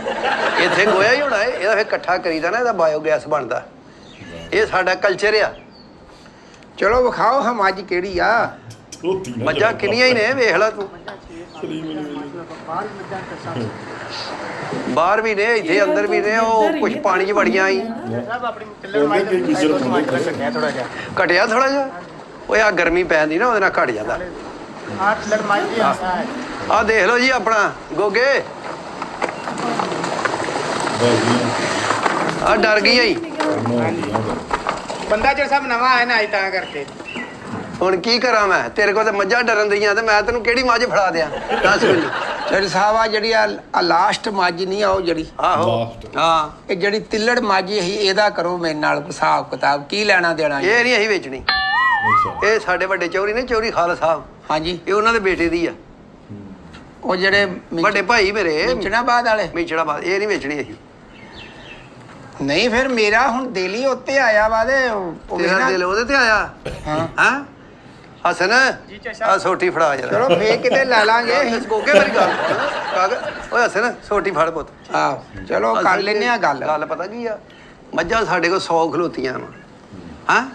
ਇੱਥੇ ਗੋਇਆ ਹੀ ਹੋਣਾ ਇਹਦਾ ਫਿਰ ਇਕੱਠਾ ਕਰੀਦਾ ਨਾ ਇਹਦਾ ਬਾਇਓਗੈਸ ਬਣਦਾ ਇਹ ਸਾਡਾ ਕਲਚਰ ਆ ਚਲੋ ਵਿਖਾਓ ਹਾਂ ਮੱਝ ਕਿਹੜੀ ਆ ਮੱਝਾਂ ਕਿੰਨੀਆਂ ਹੀ ਨੇ ਵੇਖ ਲੈ ਤੂੰ ਬਾਹਰ ਵੀ ਨੇ ਇੱਥੇ ਅੰਦਰ ਵੀ ਨੇ ਉਹ ਕੁਝ ਪਾਣੀ 'ਚ ਵੜੀਆਂ ਆਈ ਘਟਿਆ ਥੋੜਾ ਜਿਹਾ ਓਏ ਆ ਗਰਮੀ ਪੈਂਦੀ ਨਾ ਉਹਦੇ ਨਾਲ ਘਟ ਜਾਂਦਾ ਆ ਦੇਖ ਲਓ ਜੀ ਆਪਣਾ ਗੋਗੇ ਆ ਡਰ ਗਈ ਆਈ ਬੰਦਾ ਜਿਹੜਾ ਸਭ ਨਵਾਂ ਆਇਆ ਨਾ ਆਈ ਤਾਂ ਕਰਕੇ ਹੁਣ ਕੀ ਕਰਾਂ ਮੈਂ ਤੇਰੇ ਕੋਲ ਤੇ ਮੱਝਾਂ ਡਰਨ ਦਈਆਂ ਤੇ ਮੈਂ ਤੈਨੂੰ ਕਿਹੜੀ ਮੱਝ ਫੜਾ ਦਿਆਂ ਦੱਸ ਮੈਨੂੰ ਚਲ ਸਾਹਿਬ ਆ ਜਿਹੜੀ ਆ ਲਾਸਟ ਮੱਝ ਨਹੀਂ ਆ ਉਹ ਜਿਹੜੀ ਆਹੋ ਹਾਂ ਇਹ ਜਿਹੜੀ ਤਿੱਲੜ ਮੱਝ ਹੀ ਇਹਦਾ ਕਰੋ ਮੇਰੇ ਨਾਲ ਹਿਸਾਬ ਕਿਤਾਬ ਕੀ ਲੈਣਾ ਦੇਣਾ ਇਹ ਨਹੀਂ ਅਸੀਂ ਵੇਚਣੀ ਅੱਛਾ ਇਹ ਸਾਡੇ ਵੱਡੇ ਚੌਰੀ ਨੇ, ਚੌਰੀ ਖਾਲਸਾ ਸਾਹਿਬ, ਹਾਂਜੀ ਇਹ ਉਹਨਾਂ ਦੇ ਬੇਟੇ ਦੀ ਆ। ਉਹ ਜਿਹੜੇ ਵੱਡੇ ਭਾਈ ਮੇਰੇ ਮਿੰਚਣਾਬਾਦ ਵਾਲੇ ਮੇਚੜਾ ਬਾਦ, ਇਹ ਨਹੀਂ ਵੇਚਣੀ ਅਸੀਂ। ਨਹੀਂ ਫਿਰ ਮੇਰਾ ਹੁਣ ਦਿਲ ਹੀ ਉੱਤੇ ਆਇਆ ਵਾ ਤੇ ਉਹ ਤੇਰਾ ਨਾ- ਦਿਲ ਉਹਦੇ ਤੇ ਆਇਆ। ਹਾਂ ਹਾਂ ਹਸਨ ਆ ਸੋਟੀ ਫੜਾ ਜਰਾ। ਚਲੋ ਫੇਰ ਕਿਤੇ ਲੈ ਲਾਂਗੇ ਇਸ ਕੋਕੇ ਮੇਰੀ ਗੱਲ ਕਾਗਜ਼। ਓਏ ਹਸਨ ਸੋਟੀ ਫੜ ਪੁੱਤ। ਆਹ ਚਲੋ ਕਰ ਲੈਨੇ ਆ ਗੱਲ। ਗੱਲ ਪਤਾ ਕੀ ਆ, ਮੱਝਾਂ ਸਾਡੇ ਕੋਲ 100 ਖਲੋਤੀਆਂ ਵਾ। ਹਾਂ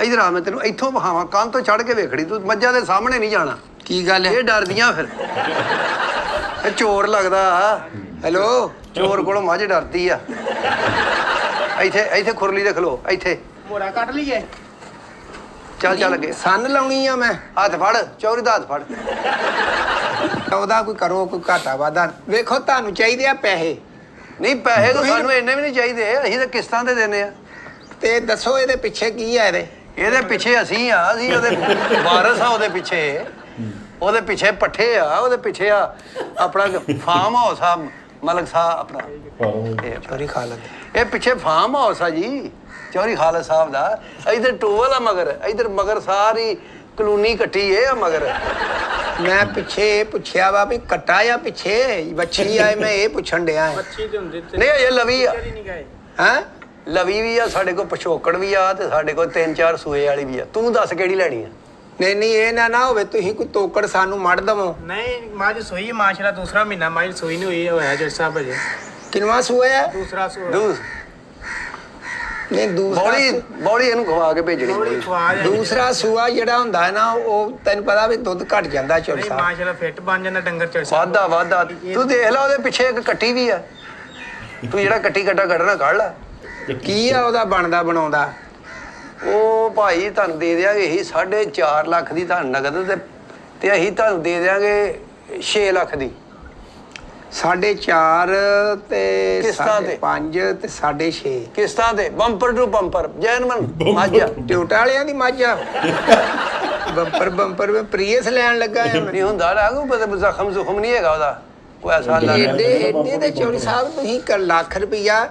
ਇਧਰ ਆ, ਮੈਂ ਤੈਨੂੰ ਇੱਥੋਂ ਵਹਾਵਾਂ, ਕੰਨ ਤੋਂ ਚੜ ਕੇ ਵੇਖੜੀ ਤੂੰ, ਮੱਝਾਂ ਦੇ ਸਾਹਮਣੇ ਨਹੀਂ ਜਾਣਾ। ਕੀ ਗੱਲ ਹੈ? ਇਹ ਡਰਦੀਆਂ ਫਿਰ, ਇਹ ਚੋਰ ਲੱਗਦਾ। ਹੈਲੋ ਚੋਰ ਕੋਲੋਂ ਮੱਝ ਡਰਦੀ ਆ। ਇੱਥੇ ਖੁਰਲੀ ਦੇ ਖਲੋ, ਇੱਥੇ ਮੋੜਾ ਕੱਢ ਲਈਏ। ਚੱਲ ਅੱਗੇ। ਸੰਨ ਲਾਉਣੀ ਆ ਮੈਂ। ਹੱਥ ਫੜ, ਚੌਰੀ ਦਾ ਹੱਥ ਫੜ। ਉਹਦਾ ਕੋਈ ਕਰੋ, ਕੋਈ ਘਾਟਾ ਵਾਧਾ। ਵੇਖੋ ਤੁਹਾਨੂੰ ਚਾਹੀਦੇ ਆ ਪੈਸੇ, ਨਹੀਂ ਪੈਸੇ ਤਾਂ ਸਾਨੂੰ ਇੰਨੇ ਵੀ ਨਹੀਂ ਚਾਹੀਦੇ, ਅਸੀਂ ਤਾਂ ਕਿਸ਼ਤਾਂ ਤੇ ਦਿੰਦੇ ਆ। ਤੇ ਦੱਸੋ ਇਹਦੇ ਪਿੱਛੇ ਕੀ ਆ? ਇਹਦੇ ਪਿੱਛੇ ਅਸੀਂ ਆ, ਅਸੀਂ ਉਹਦੇ ਵਾਰਸ ਆ। ਉਹਦੇ ਪਿੱਛੇ ਪੱਠੇ ਆ, ਉਹਦੇ ਪਿੱਛੇ ਆ ਆਪਣਾ ਫਾਰਮ ਹਾਊਸ ਆ, ਮਲਕ ਸਾਹਿਬ ਆਪਣਾ ਚੋਰੀ ਖਾ ਲੈਂਦੇ। ਇਹ ਪਿੱਛੇ ਫਾਰਮ ਹਾਊਸ ਆ ਜੀ, ਚੌਰੀ ਖਾਲਸਾ ਸਾਹਿਬ ਦਾ। ਇਧਰ ਟੋਵਲ ਆ ਮਗਰ, ਇਧਰ ਮਗਰ ਸਾਰੀ ਕਲੋਨੀ ਕੱਟੀ ਏ ਆ ਮਗਰ। ਮੈਂ ਪਿੱਛੇ ਪੁੱਛਿਆ ਵਾ ਵੀ ਕੱਟਾ ਆ ਪਿੱਛੇ ਵੱਛੀ ਆ, ਮੈਂ ਇਹ ਪੁੱਛਣ ਡਿਆ ਹਾਂ। ਨਹੀਂ ਇਹ ਲਵੀ ਆ। ਹੈਂ? ਲਵੀ ਵੀ ਆ ਸਾਡੇ ਕੋਲ, ਪਿਛੋਕੜ ਵੀ ਆ, ਤੇ ਸਾਡੇ ਕੋਲ 3-4 ਸੂਏ ਵਾਲੀ ਵੀ ਆ। ਤੂੰ ਦੱਸ ਕਿਹੜੀ ਲੈਣੀ ਆ? ਨਹੀਂ ਇਹ ਨਾ ਹੋਵੇ ਤੁਸੀਂ ਕੋਈ ਤੋਕੜ ਸਾਨੂੰ ਮੜ ਦਵੋ। ਨਹੀਂ ਮਾਝ ਸੋਈ ਮਾਸ਼ਰਾ ਦੂਸਰਾ ਮਹੀਨਾ ਮਾਝ ਸੋਈ ਨਹੀਂ ਹੋਈ ਹੋਇਆ ਜੱਜ ਸਾਹਿਬ ਅਜੇ ਕਿੰਨਵਾ ਸੂਆ ਹੈ? ਦੂਸਰਾ ਸੂਆ ਨਹੀਂ ਦੂਸਰਾ ਬੌੜੀ ਇਹਨੂੰ ਖਵਾ ਕੇ ਭੇਜਣੀ। ਥੋੜੀ ਖਵਾ ਜਾ ਦੂਸਰਾ ਸੂਆ ਜਿਹੜਾ ਹੁੰਦਾ ਹੈ ਨਾ, ਉਹ ਤੈਨੂੰ ਪਤਾ ਵੀ ਦੁੱਧ ਘਟ ਜਾਂਦਾ ਚੋਰੀ ਨਹੀਂ ਸਾਹਿਬ। ਮਾਸ਼ਰਾ ਫਿੱਟ ਬਣ ਜਾਂਦਾ ਡੰਗਰ ਚੜ ਸਾਹਿਬ ਵਾਧਾ ਤੂੰ ਦੇਖ ਲੈ, ਉਹਦੇ ਪਿੱਛੇ ਇੱਕ ਕੱਟੀ ਵੀ ਆ। ਤੂੰ ਜਿਹੜਾ ਕੱਟੀ ਕੱਟਾ ਕੱਢਣਾ ਕੱਢ ਲੈ। ਕੀ ਆ ਉਹਦਾ ਬਣਦਾ ਬਣਾਉਂਦਾ? ਉਹ ਭਾਈ ਤੁਹਾਨੂੰ ਦੇ ਦਿਆਂਗੇ ਅਸੀਂ 4.5 ਲੱਖ ਦੀ ਤੁਹਾਨੂੰ ਨਗਦ, ਤੇ ਅਸੀਂ ਤੁਹਾਨੂੰ ਦੇ ਦਿਆਂਗੇ 6 ਲੱਖ ਦੀ 4.5 ਤੇ ਕਿਸ਼ਤਾਂ ਤੇ। 5 ਤੇ 6.5 ਕਿਸ਼ਤਾਂ ਤੇ, ਬੰਪਰ ਟੂ ਬੰਪਰ, ਜੈਨਮਨ ਮਾਝਾ। ਟਿਊਟਾ ਵਾਲਿਆਂ ਦੀ ਮੱਝ ਆ। ਬੰਪਰ ਮੈਂ ਪ੍ਰੀਅਸ ਲੈਣ ਲੱਗਾ ਆ ਮੈਂ। ਨਹੀਂ ਹੁੰਦਾ ਨਾ ਕੋਈ ਪਤਾ, ਜ਼ਖਮ ਜ਼ੁਖਮ ਨਹੀਂ ਹੈਗਾ ਉਹਦਾ, ਉਹ ਐਸਾ ਏਡੇ ਦੇ ਚੋਰੀ ਸਾਹਿਬ ਤੁਸੀਂ ਲੱਖ ਰੁਪਈਆ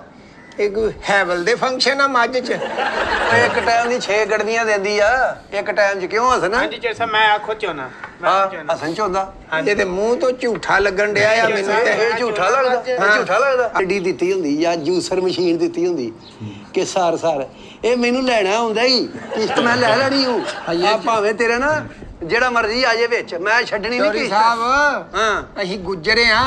ਇੱਕ ਹੈਵਲ ਦੇ ਫੰਕਸ਼ਨ ਆ ਮੱਝ ਚ। ਇੱਕ ਟਾਈਮ ਦੀ 6 ਗੜਦੀਆਂ ਦਿੰਦੀ ਆ ਇੱਕ ਟਾਈਮ 'ਚ, ਕਿਉਂ ਹਸਨ? ਹਾਂਜੀ ਜੱਜ ਸਾਹਿਬ ਮੈਂ ਆਖੋ ਚਾਹਨਾ ਹਾਂ ਹਸਨ ਚੋਂਦਾ। ਇਹ ਤੇ ਮੂੰਹ ਤੋਂ ਝੂਠਾ ਲੱਗਣ ਡਿਆ ਆ ਮੈਨੂੰ ਤੇ। ਇਹ ਝੂਠਾ ਲੱਗਦਾ, ਇਹ ਝੂਠਾ ਲੱਗਦਾ। ਗੱਡੀ ਦਿੱਤੀ ਹੁੰਦੀ ਜਾਂ ਜੂਸਰ ਮਸ਼ੀਨ ਦਿੱਤੀ ਹੁੰਦੀ ਕਿ ਸਾਰ ਇਹ ਮੈਨੂੰ ਲੈਣਾ ਹੁੰਦਾ ਹੀ, ਕਿਸ਼ਤ ਮੈਂ ਲੈ ਲੈਣੀ ਹੂੰ। ਆ ਭਾਵੇਂ ਤੇਰੇ ਨਾ ਜਿਹੜਾ ਮਰਜ਼ੀ ਆ ਜੇ ਵਿੱਚ, ਮੈਂ ਛੱਡਣੀ ਨਹੀਂ ਚੋਰੀ ਕਿਸ਼ਤ। ਸਾਹਿਬ ਹਾਂ ਅਸੀਂ ਗੁੱਜਰੇ ਆ,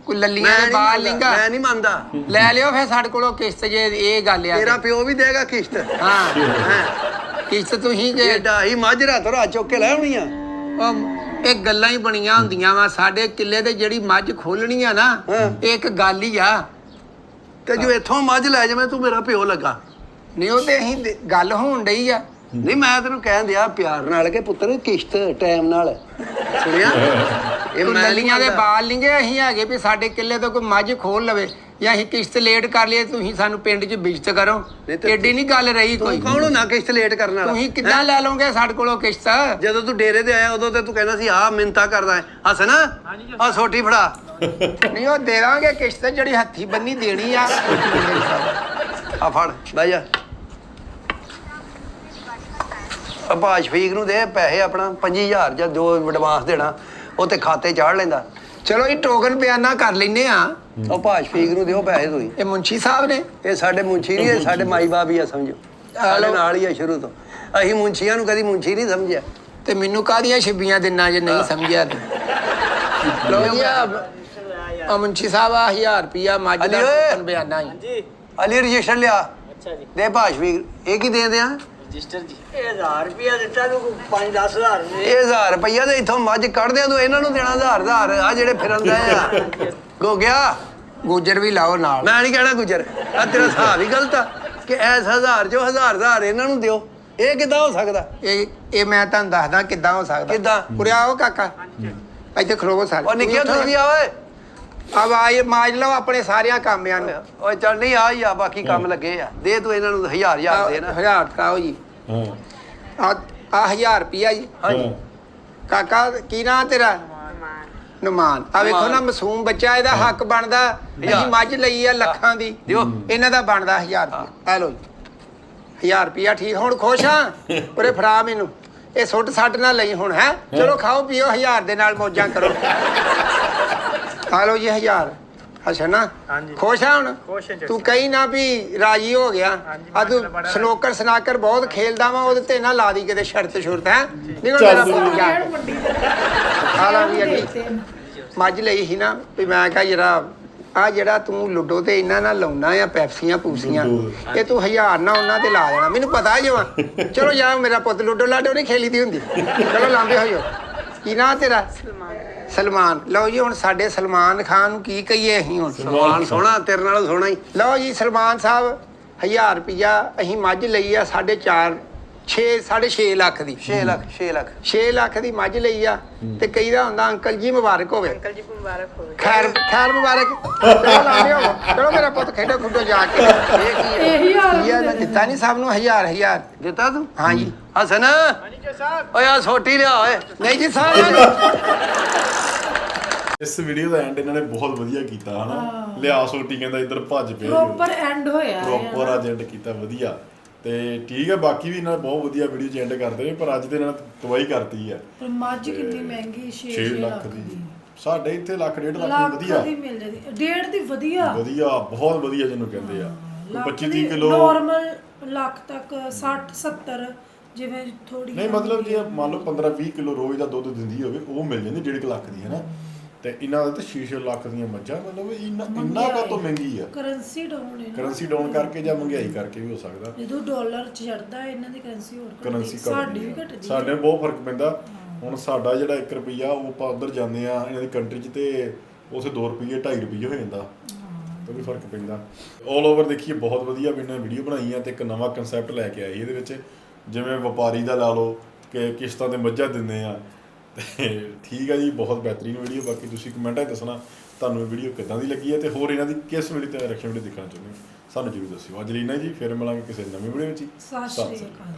ਕੋਈ ਲੱਲੀਆਂ ਦੇ ਬਾਲ ਲਿੰਗਾ। ਮੈਂ ਨਹੀਂ ਮੰਨਦਾ। ਲੈ ਲਿਓ ਫਿਰ ਸਾਡੇ ਕੋਲੋਂ ਕਿਸ਼ਤ, ਜੇ ਇਹ ਗੱਲ ਆ। ਤੇਰਾ ਪਿਓ ਵੀ ਦੇਗਾ ਕਿਸ਼ਤ। ਹਾਂ ਕਿਸ਼ਤ ਤੁਸੀਂ ਜੇ ਏਡਾ ਹੀ ਮੱਝ ਰਾਤੋਂ ਰਾਤ ਚੁੱਕ ਕੇ ਲੈ ਆਉਣੀ ਆ। ਉਹ ਇਹ ਗੱਲਾਂ ਹੀ ਬਣੀਆਂ ਹੁੰਦੀਆਂ ਵਾ। ਸਾਡੇ ਕਿੱਲੇ ਤੇ ਜਿਹੜੀ ਮੱਝ ਖੋਲਣੀ ਆ ਨਾ, ਇਹ ਇੱਕ ਗੱਲ ਹੀ ਆ। ਤੇ ਜੋ ਇੱਥੋਂ ਮੱਝ ਲੈ ਜਾਵੇਂ, ਤੂੰ ਮੇਰਾ ਪਿਓ ਲੱਗਾ। ਨਹੀਂ ਉਹ ਤੇ ਅਸੀਂ ਗੱਲ ਹੋਣ ਡਈ ਆ। ਨਹੀਂ ਮੈਂ ਤੈਨੂੰ ਕਹਿਣ ਦਿਆ ਪਿਆਰ ਨਾਲ ਕਿ ਪੁੱਤਰ ਕਿਸ਼ਤ ਟਾਈਮ ਨਾਲ। ਸੁਣਿਆ? ਇਹ ਤੂੰ ਮੈਂ ਲੱਲੀਆਂ ਦੇ ਬਾਲ ਲਿੰਗੇ ਅਸੀਂ ਹੈਗੇ ਵੀ ਸਾਡੇ ਕਿੱਲੇ ਤੋਂ ਕੋਈ ਮੱਝ ਖੋਲ ਲਵੇ, ਜਾਂ ਅਸੀਂ ਕਿਸ਼ਤ ਲੇਟ ਕਰ ਲਈਏ, ਤੁਸੀਂ ਸਾਨੂੰ ਪਿੰਡ 'ਚ ਬਿਜਤ ਕਰੋ। ਏਡੀ ਨਹੀਂ ਗੱਲ ਰਹੀ ਕੋਈ। ਕੌਣ ਨਾ ਕਿਸ਼ਤ ਲੇਟ ਕਰਨ ਵਾਲਾ? ਤੁਸੀਂ ਕਿੱਦਾਂ ਲੈ ਲਓਗੇ ਸਾਡੇ ਕੋਲੋਂ ਕਿਸ਼ਤ? ਜਦੋਂ ਤੂੰ ਡੇਰੇ ਤੇ ਆਇਆ ਉਦੋਂ ਤੇ ਤੂੰ ਕਹਿੰਦਾ ਸੀ ਆਹ ਮਿੰਤਾ ਕਰਦਾ ਹੈ ਹਸਨ, ਆ ਸੋਟੀ ਫੜਾ। ਨਹੀਂ ਉਹ ਦੇ ਦਾਂਗੇ ਕਿਸ਼ਤ, ਜਿਹੜੀ ਹੱਥੀ ਬੰਨੀ ਦੇਣੀ ਆ। ਆ ਫੜ ਬਹਿ ਜਾ। ਆਪਾਂ ਸ਼ਫੀਕ ਨੂੰ ਦੇ ਪੈਸੇ ਆਪਣਾ 25,000 ਜਾਂ ਜੋ ਐਡਵਾਂਸ ਦੇਣਾ, ਉਹ ਤੇ ਖਾਤੇ ਚਾੜ ਲੈਂਦਾ। ਚਲੋ ਇਹ ਟੋਕਨ ਬਿਆਨਾ ਕਰ ਲੈਨੇ ਆ। ਉਹ ਭਾਜ ਸ਼ਫੀਕ ਨੂੰ ਦਿਓ ਪੈਸੇ ਤੁਸੀਂ। ਇਹ ਮੁੰਸ਼ੀ ਸਾਹਿਬ ਨੇ। ਇਹ ਸਾਡੇ ਮੁੰਸ਼ੀ ਨਹੀਂ, ਇਹ ਸਾਡੇ ਮਾਈ ਬਾਪ ਹੀ ਆ, ਸਮਝੋ। ਸਾਡੇ ਨਾਲ ਹੀ ਆ ਸ਼ੁਰੂ ਤੋਂ। ਅਸੀਂ ਮੁੰਸ਼ੀਆਂ ਨੂੰ ਕਦੀ ਮੁੰਸ਼ੀ ਨਹੀਂ ਸਮਝਿਆ। ਤੇ ਮੈਨੂੰ ਕਾਹਦੀਆਂ ਛਿੱਬੀਆਂ ਦਿਨਾਂ ਜੇ ਨਹੀਂ ਸਮਝਿਆ ਤੇ। ਲੋ ਜੀ ਆ ਮੁੰਸ਼ੀ ਸਾਹਿਬ ਆ 1000 ਰੁਪਿਆ ਮੱਝ ਦਾ ਟੋਕਨ ਬਿਆਨਾ ਹੀ। ਜੀ ਅਲੀ ਰਜਿਸਟਰ ਲਿਆ। ਅੱਛਾ ਜੀ ਦੇ ਭਾਜ ਸ਼ਫੀਕ, ਇਹ ਕੀ ਦੇ ਦਿਆਂ? ਰਜਿਸਟਰ ਜੀ ਇਹ 1000 ਰੁਪਇਆ ਦਿੱਤਾ ਤੂੰ 5-10 ਹਜ਼ਾਰ ਇਹ 1000 ਰੁਪਈਆ ਤੇ ਇੱਥੋਂ ਮੱਝ ਕੱਢ ਦਿਆਂ ਤੂੰ, ਇਹਨਾਂ ਨੂੰ ਦੇਣਾ 1000 ਆ ਜਿਹੜੇ ਫਿਰਨ ਦੇ ਆ। ਗੋ ਗਿਆ ਗੁੱਜਰ ਵੀ ਲਾਓ ਨਾਲ। ਮੈਂ ਨਹੀਂ ਕਹਿਣਾ ਗੁਜਰ, ਆ ਤੇਰਾ ਹਿਸਾਬ ਹੀ ਗਲਤ ਆ ਕਿ ਐਸ 1000 ਚੋਂ 1000 ਇਹਨਾਂ ਨੂੰ ਦਿਓ। ਇਹ ਕਿੱਦਾਂ ਹੋ ਸਕਦਾ? ਇਹ ਮੈਂ ਤੁਹਾਨੂੰ ਦੱਸਦਾ ਕਿੱਦਾਂ ਹੋ ਸਕਦਾ। ਕਿੱਦਾਂ? ਉਰਿਆ ਆਓ ਕਾਕਾ, ਇੱਥੇ ਖਲੋਵੋ ਸਾਰੇ। ਉਹ ਨਿੱਕਿਆ ਤੂੰ ਵੀ ਆ ਓਏ। ਆਵਾਜ਼ ਮਾਜ ਲਓ ਆਪਣੇ ਸਾਰਿਆਂ ਕਾਮਿਆਂ ਨੂੰ। ਓਏ ਚੱਲ ਨਹੀਂ ਆ ਹੀ ਆ, ਬਾਕੀ ਕੰਮ ਲੱਗੇ ਆ। ਦੇ ਤੂੰ ਇਹਨਾਂ ਨੂੰ 1000 ਦੇ ਨਾ। 1000 ਟਕਾਓ ਜੀ। ਹਾਂ ਆ 1000 ਰੁਪਿਆ ਜੀ। ਹਾਂਜੀ ਕਾਕਾ ਕੀ ਨਾਂ ਤੇਰਾ? ਨੁਮਾਨ। ਆ ਵੇਖੋ ਨਾ ਮਾਸੂਮ ਬੱਚਾ, ਇਹਦਾ ਹੱਕ ਬਣਦਾ। ਅਸੀਂ ਮੱਝ ਲਈ ਆ ਲੱਖਾਂ ਦੀ, ਦਿਓ। ਇਹਨਾਂ ਦਾ ਬਣਦਾ 1000 ਰੁਪਿਆ। ਆ ਲਓ ਜੀ 1000 ਰੁਪਿਆ। ਠੀਕ ਹੁਣ ਖੁਸ਼ ਆ? ਉਰੇ ਫੜਾ ਮੈਨੂੰ। ਇਹ ਸੁੱਟ ਸੱਟ ਨਾ ਲਈ ਹੁਣ ਹੈ ਚਲੋ ਖਾਓ ਪੀਓ 1000 ਦੇ ਨਾਲ ਮੌਜਾਂ ਕਰੋ ਆ ਲਓ ਜੀ 1000 ਅੱਛਾ ਨਾ ਹਾਂਜੀ। ਖੁਸ਼ ਆ ਹੁਣ ਖੁਸ਼ ਹਾਂ ਜੀ। ਤੂੰ ਕਹੀ ਨਾ ਵੀ ਰਾਜੀ ਹੋ ਗਿਆ ਹਾਂਜੀ, ਆ ਤੂੰ ਬੜਾ ਸਨੋਕਰ ਸਨਾਕਰ ਬਹੁਤ ਖੇਲਦਾ ਵਾ ਉਹਦੇ ਤੇ ਨਾ ਲਾ ਦੀ ਕਿਤੇ ਸ਼ਰਤ ਸ਼ੁਰਤ ਹੈ ਨਿਕਲ ਚੱਲ ਮੇਰਾ ਪੁੱਤ ਜਾ ਕੇ। ਆ ਲਾ ਵੀ ਅੱਗੇ ਮੱਝ ਲਈ ਸੀ ਨਾ ਵੀ ਮੈਂ ਕਿਹਾ ਜਿਹੜਾ ਤੂੰ ਲੁੱਡੋ ਤੇ ਇਹਨਾਂ ਨਾਲ ਲਾਉਣਾ ਆ ਪੈਪਸੀਆਂ ਪੂਸੀਆਂ ਲੁੱਡੋ। ਇਹ ਤੂੰ 1000 ਨਾ ਉਹਨਾਂ ਤੇ ਲਾ ਦੇਣਾ ਮੈਨੂੰ ਪਤਾ ਜਵਾ ਚਲੋ ਜਾ ਮੇਰਾ ਪੁੱਤ ਲੁੱਡੋ ਲਾਡੋ ਨਹੀਂ ਖੇਲੀ ਦੀ ਹੁੰਦੀ ਚਲੋ ਲਾਂਬੇ ਹੋਇਓ ਕੀ ਨਾਂ ਤੇਰਾ ਸਲਮਾਨ ਲਓ ਜੀ ਹੁਣ ਸਾਡੇ ਸਲਮਾਨ ਖਾਨ ਨੂੰ ਕੀ ਕਹੀਏ ਅਸੀਂ ਹੁਣ ਸਲਮਾਨ ਸੋਹਣਾ ਤੇਰੇ ਨਾਲੋਂ ਸੋਹਣਾ ਹੀ ਲਓ ਜੀ ਸਲਮਾਨ ਸਾਹਿਬ 1000 ਰੁਪਿਆ ਅਸੀਂ ਮੱਝ ਲਈ ਆ 6.5 ਲੱਖ ਦੀ 6 ਲੱਖ 6 ਲੱਖ ਦੀ ਮੱਝ ਲਈ ਆ ਤੇ ਕਈਦਾ ਹੁੰਦਾ ਅੰਕਲ ਜੀ ਮੁਬਾਰਕ ਹੋਵੇ ਅੰਕਲ ਜੀ ਮੁਬਾਰਕ ਹੋਵੇ ਖੈਰ ਮੁਬਾਰਕ ਚਲੋ ਲਾਂਬੇ ਹੋਵੋ ਚਲੋ ਮੇਰਾ ਪੁੱਤ ਖੇਡੋ ਖੁੱਡੋ ਜਾ ਕੇ ਇਹ ਕੀ ਹੈ ਇਹੀ ਹਾਲ ਇਹ ਮੈਂ ਦਿੱਤਾ ਨਹੀਂ ਸਭ ਨੂੰ 1000 ਦਿੱਤਾ ਤੂੰ ਹਾਂਜੀ ਹਸਨ ਹਾਂਜੀ ਜੀ ਸਾਹਿਬ ਓਏ ਆ ਛੋਟੀ ਲਿਆ ਓਏ ਨਹੀਂ ਜੀ ਸਾਹਿਬ ਇਸ ਵੀਡੀਓ ਦਾ ਐਂਡ ਇਹਨਾਂ ਨੇ ਬਹੁਤ ਵਧੀਆ ਕੀਤਾ ਹਨਾ ਲਿਆ ਸੋਟੀ ਕਹਿੰਦਾ ਇੱਧਰ ਭੱਜ ਪਿਆ ਪ੍ਰੋਪਰ ਐਂਡ ਹੋਇਆ ਹੈ ਪ੍ਰੋਪਰ ਅੱਜ ਐਂਡ ਕੀਤਾ ਵਧੀਆ ਤੇ ਠੀਕ ਹੈ ਬਾਕੀ ਵੀ ਇਹਨਾਂ ਨੇ ਬਹੁਤ ਵਧੀਆ ਵੀਡੀਓ ਚ ਐਂਡ ਕਰਦੇ ਨੇ ਪਰ ਅੱਜ ਤੇ ਇਹਨਾਂ ਨੇ ਤਬਾਹੀ ਕਰਤੀ ਹੈ ਪਰ ਮੱਝ ਕਿੰਨੀ ਮਹਿੰਗੀ 6 ਲੱਖ ਦੀ ਸਾਡੇ ਇੱਥੇ ਲੱਖ 1.5 ਲੱਖ ਦੀ ਵਧੀਆ ਦੀ ਮਿਲ ਜਾਂਦੀ ਡੇਢ ਦੀ ਵਧੀਆ ਵਧੀਆ ਬਹੁਤ ਵਧੀਆ ਜਿਹਨੂੰ ਕਹਿੰਦੇ ਆ 25-30 ਕਿਲੋ ਨਾਰਮਲ ਲੱਖ ਤੱਕ 60 70 ਜਿਵੇਂ ਥੋੜੀ ਨਹੀਂ ਮਤਲਬ ਜੇ ਮੰਨ ਲਓ 15-20 ਕਿਲੋ ਰੋਜ਼ ਦਾ ਦੁੱਧ ਦਿੰਦੀ ਹੋਵੇ ਉਹ ਮਿਲ ਜਾਂਦੀ 1.5 ਲੱਖ ਦੀ ਹੈ ਨਾ ਤੇ ਇਹਨਾਂ ਦਾ ਤਾਂ 6 ਲੱਖ ਦੀਆਂ ਮੱਝਾਂ ਮਤਲਬ ਇੰਨਾ ਕਾ ਤੋਂ ਮਹਿੰਗੀ ਆ ਕਰੰਸੀ ਡਾਊਨ ਹੈ ਨਾ। ਕਰੰਸੀ ਡਾਊਨ ਕਰਕੇ ਜਾਂ ਮਹਿੰਗਾਈ ਕਰਕੇ ਵੀ ਹੋ ਸਕਦਾ ਜਦੋਂ ਡਾਲਰ ਚੜਦਾ ਇਹਨਾਂ ਦੀ ਕਰੰਸੀ ਹੋਰ ਕਰੰਸੀ ਸਾਡੀ ਵੀ ਘਟਦੀ ਸਾਡੇ ਬਹੁਤ ਫਰਕ ਪੈਂਦਾ ਹੁਣ ਸਾਡਾ ਜਿਹੜਾ 1 ਰੁਪਿਆ ਉਹ ਆਪਾਂ ਉਧਰ ਜਾਂਦੇ ਆ ਇਹਨਾਂ ਦੀ ਕੰਟਰੀ 'ਚ ਤੇ ਉਥੇ 2 ਰੁਪਏ 2.5 ਰੁਪਏ ਹੋ ਜਾਂਦਾ ਤਾਂ ਵੀ ਫਰਕ ਪੈਂਦਾ ਆਲ ਓਵਰ ਦੇਖੀਏ ਬਹੁਤ ਵਧੀਆ ਇਹਨਾਂ ਵੀਡੀਓ ਬਣਾਈ ਆ ਤੇ ਇੱਕ ਨਵਾਂ ਕਨਸੈਪਟ ਲੈ ਕੇ ਆਈ ਇਹਦੇ ਵਿੱਚ ਜਿਵੇਂ ਵਪਾਰੀ ਦਾ ਲਾ ਲਓ ਕਿ ਕਿਸ਼ਤਾਂ ਤੇ ਮੱਝਾਂ ਦਿੰਦੇ ਆ ਤੇ ਠੀਕ ਆ ਜੀ ਬਹੁਤ ਬਿਹਤਰੀਨ ਵੀਡੀਓ ਬਾਕੀ ਤੁਸੀਂ ਕਮੈਂਟਾਂ 'ਚ ਦੱਸਣਾ ਤੁਹਾਨੂੰ ਇਹ ਵੀਡੀਓ ਕਿੱਦਾਂ ਦੀ ਲੱਗੀ ਹੈ ਤੇ ਹੋਰ ਇਹਨਾਂ ਦੀ ਕਿਸ ਵੇਲੇ ਤੇ ਰਿਐਕਸ਼ਨ ਵੀਡੀਓ ਦੇਖਣਾ ਚਾਹੁੰਦੇ ਹੋ ਸਾਨੂੰ ਜ਼ਰੂਰ ਦੱਸਿਓ ਅੱਜ ਲਈ ਨਾ ਜੀ ਫਿਰ ਮਿਲਾਂਗੇ ਕਿਸੇ ਨਵੀਂ ਵੀਡੀਓ ਵਿੱਚ ਸਤਿ ਸ਼੍ਰੀ ਅਕਾਲ।